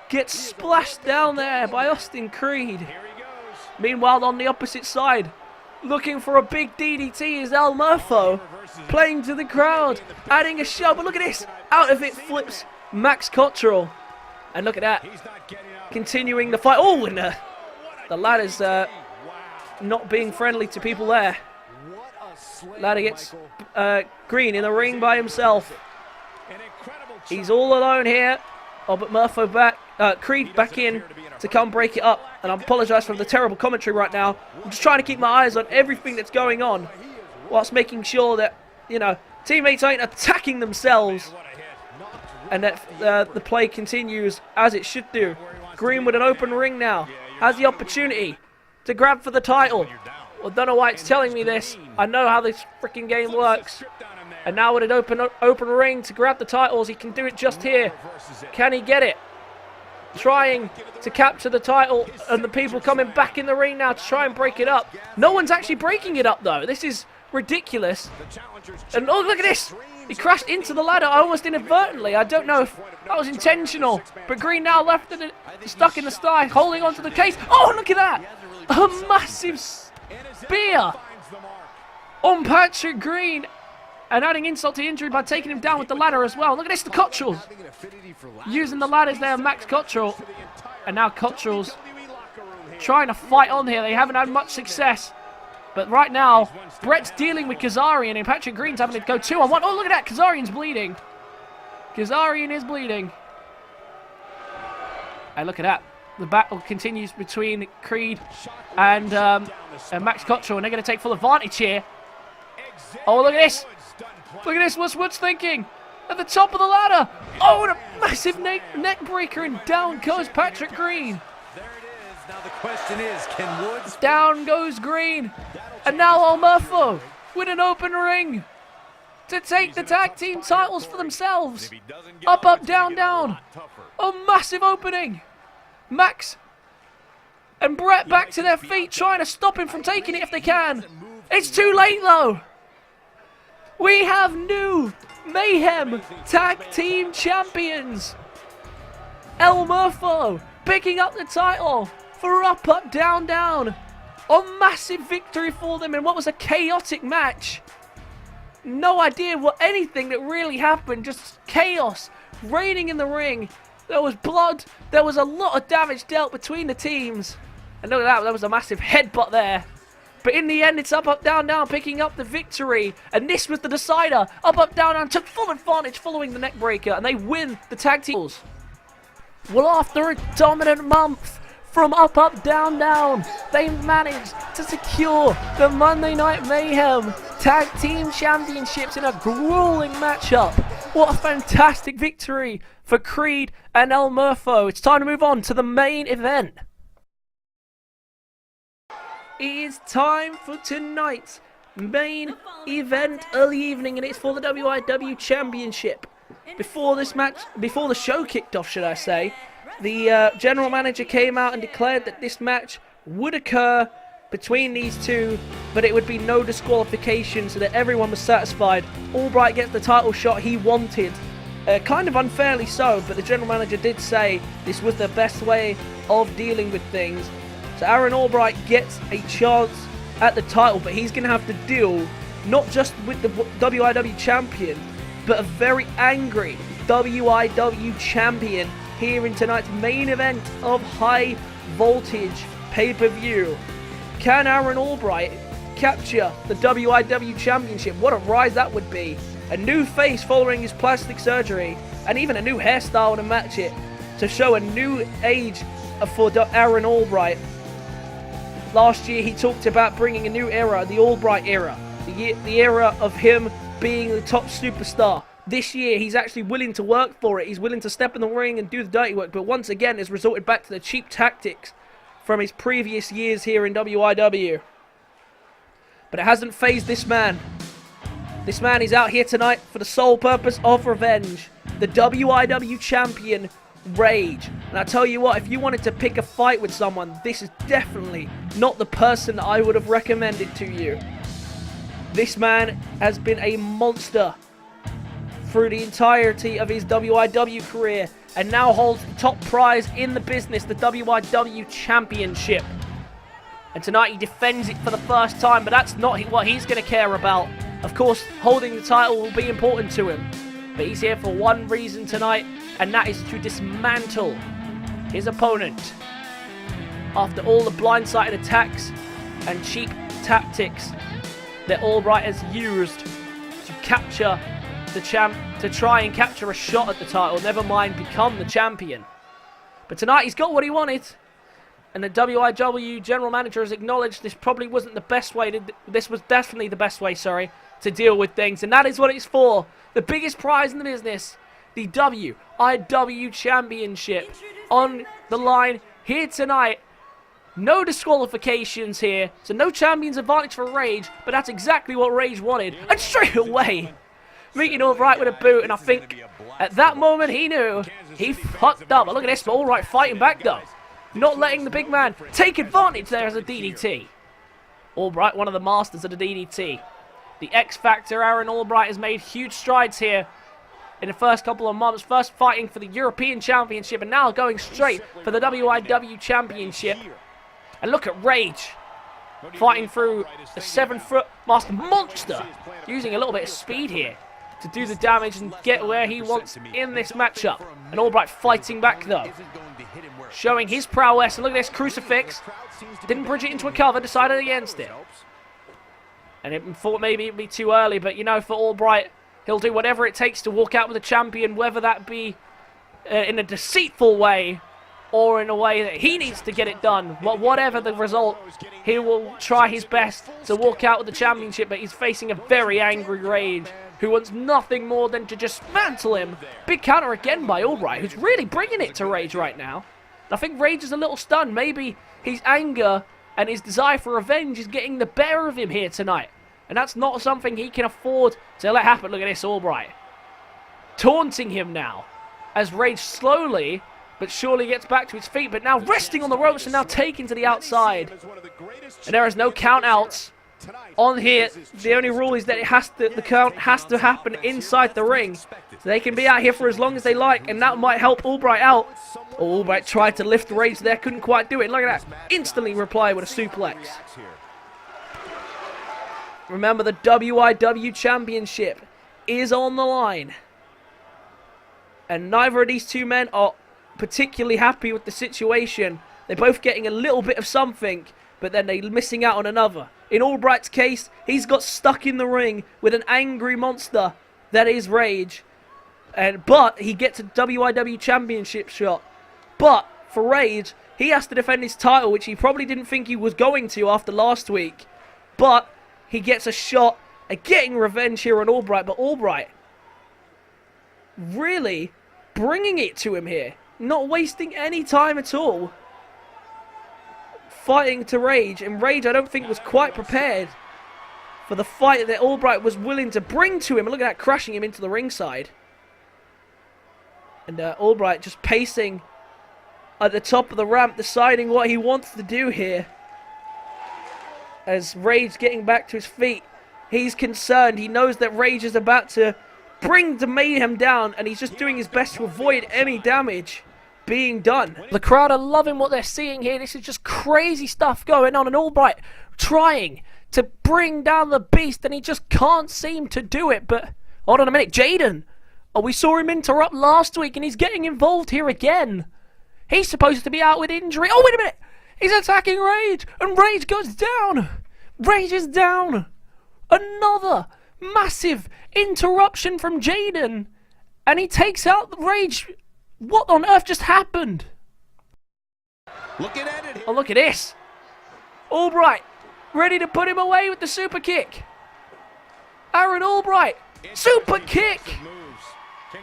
Gets splashed down there by Austin Creed. Meanwhile, on the opposite side, looking for a big DDT is El Murpho. Playing to the crowd, adding a shove. But look at this, out of it flips Max Cotterrell. And look at that, continuing the fight. Oh, and the ladder's not being friendly to people there. Ladder gets Green in the ring by himself. He's all alone here. Oh, but Murpho Creed back in to come break it up. And I apologise for the terrible commentary right now. I'm just trying to keep my eyes on everything that's going on, whilst making sure that, you know, teammates ain't attacking themselves. And that the play continues as it should do. Green with an open ring now. Has the opportunity to grab for the title. Well, don't know why it's telling me this. I know how this freaking game works. And now with an open ring to grab the titles, he can do it just here. Can he get it? Trying to capture the title, and the people coming back in the ring now to try and break it up. No one's actually breaking it up, though. This is ridiculous. And oh, look at this. He crashed into the ladder almost inadvertently. I don't know if that was intentional. But Green now left it stuck in the sky, holding onto the case. Oh, look at that. A massive spear on Patrick Green. And adding insult to injury by taking him down with the ladder as well. Look at this, the Cotterrells. Using the ladders there, Max Cotterrell. And now Cotterrells trying to fight on here. They haven't had much success. But right now, Brett's dealing with Kazarian, and Patrick Green's having to go 2-on-1. Oh, look at that, Kazarian's bleeding. Kazarian is bleeding. And look at that. The battle continues between Creed and Max Cotterrell, and they're going to take full advantage here. Oh, look at this. Look at this, what's Woods thinking? At the top of the ladder. Oh, and a massive neck breaker, and down goes Patrick Green. There it is. Now the question is, can Woods... Down goes Green. And now El Murpho with an open ring to take the tag team titles for themselves. Up, up, down, down. A massive opening. Max and Brett back to their feet, trying to stop him from taking it if they can. It's too late, though. We have new Mayhem Tag Team Champions. El Murpho picking up the title for Up, Up, Down, Down. A massive victory for them in what was a chaotic match. No idea what anything that really happened. Just chaos reigning in the ring. There was blood. There was a lot of damage dealt between the teams. And look at that, that was a massive headbutt there. But in the end, it's UpUpDownDown picking up the victory. And this was the decider. UpUpDownDown took full advantage following the neckbreaker. And they win the tag teams. Well, after a dominant month from UpUpDownDown, they managed to secure the Monday Night Mayhem Tag Team Championships in a grueling matchup. What a fantastic victory for Creed and El Murpho. It's time to move on to the main event. It is time for tonight's main event early evening, and it's for the WIW Championship. Before this match, before the show kicked off, should I say, the general manager came out and declared that this match would occur between these two, but it would be no disqualification, so that everyone was satisfied. Albright gets the title shot he wanted, kind of unfairly so, but the general manager did say this was the best way of dealing with things. So AAron Albright gets a chance at the title, but he's going to have to deal not just with the WIW champion, but a very angry WIW champion here in tonight's main event of High Voltage pay-per-view. Can AAron Albright capture the WIW championship? What a rise that would be. A new face following his plastic surgery, and even a new hairstyle to match it, to show a new age for AAron Albright. Last year he talked about bringing a new era, the Albright era, the era of him being the top superstar. This year he's actually willing to work for it. He's willing to step in the ring and do the dirty work, but once again has resorted back to the cheap tactics from his previous years here in WIW. But it hasn't fazed this man. This man is out here tonight for the sole purpose of revenge. The WIW champion, Rage. And I tell you what, if you wanted to pick a fight with someone, this is definitely not the person that I would have recommended to you. This man has been a monster through the entirety of his WIW career, and now holds the top prize in the business, the WIW Championship. And tonight he defends it for the first time, but that's not what he's going to care about. Of course, holding the title will be important to him, but he's here for one reason tonight, and that is to dismantle his opponent. After all the blindsided attacks and cheap tactics that Albright has used to capture the champ, to try and capture a shot at the title, never mind become the champion. But tonight he's got what he wanted, and the WIW general manager has acknowledged this probably wasn't the best way to, this was definitely the best way, to deal with things, and that is what it's for. The biggest prize in the business, the WIW Championship, on the line here tonight. No disqualifications here, so no champion's advantage for Rage, but that's exactly what Rage wanted. And straight away, meeting Albright with a boot, and I think at that moment he knew he fucked up. But look at this, Albright fighting back though. Not letting the big man take advantage there as a DDT. Albright, one of the masters of the DDT. The X Factor, AAron Albright, has made huge strides here in the first couple of months. First fighting for the European Championship, and now going straight for the WIW Championship. And look at Rage, fighting through a 7-foot master monster, using a little bit of speed here to do the damage and get where he wants in this matchup. And Albright fighting back though, showing his prowess. And look at this crucifix. Didn't bridge it into a cover, decided against it. And it thought maybe it'd be too early, but you know, for Albright, he'll do whatever it takes to walk out with a champion, whether that be in a deceitful way or in a way that he needs to get it done. But whatever the result, he will try his best to walk out with the championship, but he's facing a very angry Rage, who wants nothing more than to dismantle him. Big counter again by Albright, who's really bringing it to Rage right now. And I think Rage is a little stunned. Maybe his anger and his desire for revenge is getting the better of him here tonight. And that's not something he can afford to let happen. Look at this, Albright taunting him now, as Rage slowly but surely gets back to his feet, but now resting on the ropes and now taken to the outside. And there is no count outs on here. The only rule is that the count has to happen inside the ring. So they can be out here for as long as they like, and that might help Albright out. Oh, Albright tried to lift Rage there, couldn't quite do it. Look at that, instantly reply with a suplex. Remember, the WIW Championship is on the line. And neither of these two men are particularly happy with the situation. They're both getting a little bit of something, but then they're missing out on another. In Albright's case, he's got stuck in the ring with an angry monster that is Rage. But he gets a WIW Championship shot. But for Rage, he has to defend his title, which he probably didn't think he was going to after last week. But he gets a shot at getting revenge here on Albright. But Albright really bringing it to him here. Not wasting any time at all. Fighting to Rage. And Rage, I don't think, was quite prepared for the fight that Albright was willing to bring to him. Look at that, crashing him into the ringside. And Albright just pacing at the top of the ramp, deciding what he wants to do here. As Rage getting back to his feet, he's concerned. He knows that Rage is about to bring the Mayhem down, and he's just doing his best to avoid any damage being done. The crowd are loving what they're seeing here. This is just crazy stuff going on, and Albright trying to bring down the beast, and he just can't seem to do it. But hold on a minute, Jaden. Oh, we saw him interrupt last week, and he's getting involved here again. He's supposed to be out with injury. Oh, wait a minute. He's attacking Rage, and Rage goes down. Rage is down. Another massive interruption from Jaden, and he takes out Rage. What on earth just happened? Looking at it. Oh, look at this. Albright ready to put him away with the super kick. AAron Albright, super kick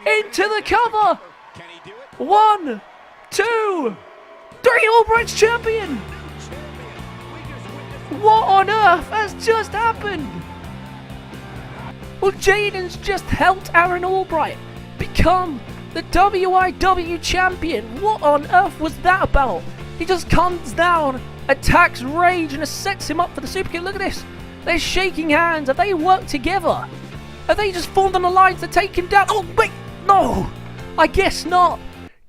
into the cover. 1, 2, 3. Albright's champion. What on earth has just happened? Well, Jaden's just helped AAron Albright become the WIW champion. What on earth was that about? He just comes down, attacks Rage, and sets him up for the super kick. Look at this. They're shaking hands. Have they worked together? Have they just formed an alliance to take him down? Oh, wait. No. I guess not.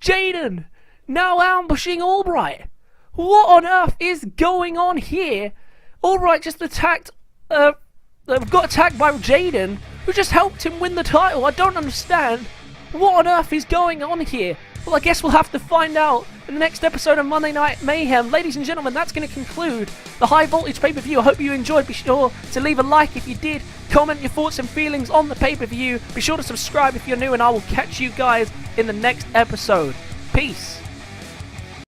Jaden now ambushing Albright. What on earth is going on here? Albright just attacked... got attacked by Jaden, who just helped him win the title. I don't understand. What on earth is going on here? Well, I guess we'll have to find out in the next episode of Monday Night Mayhem. Ladies and gentlemen, that's going to conclude the High Voltage pay-per-view. I hope you enjoyed. Be sure to leave a like if you did. Comment your thoughts and feelings on the pay-per-view. Be sure to subscribe if you're new, and I will catch you guys in the next episode. Peace.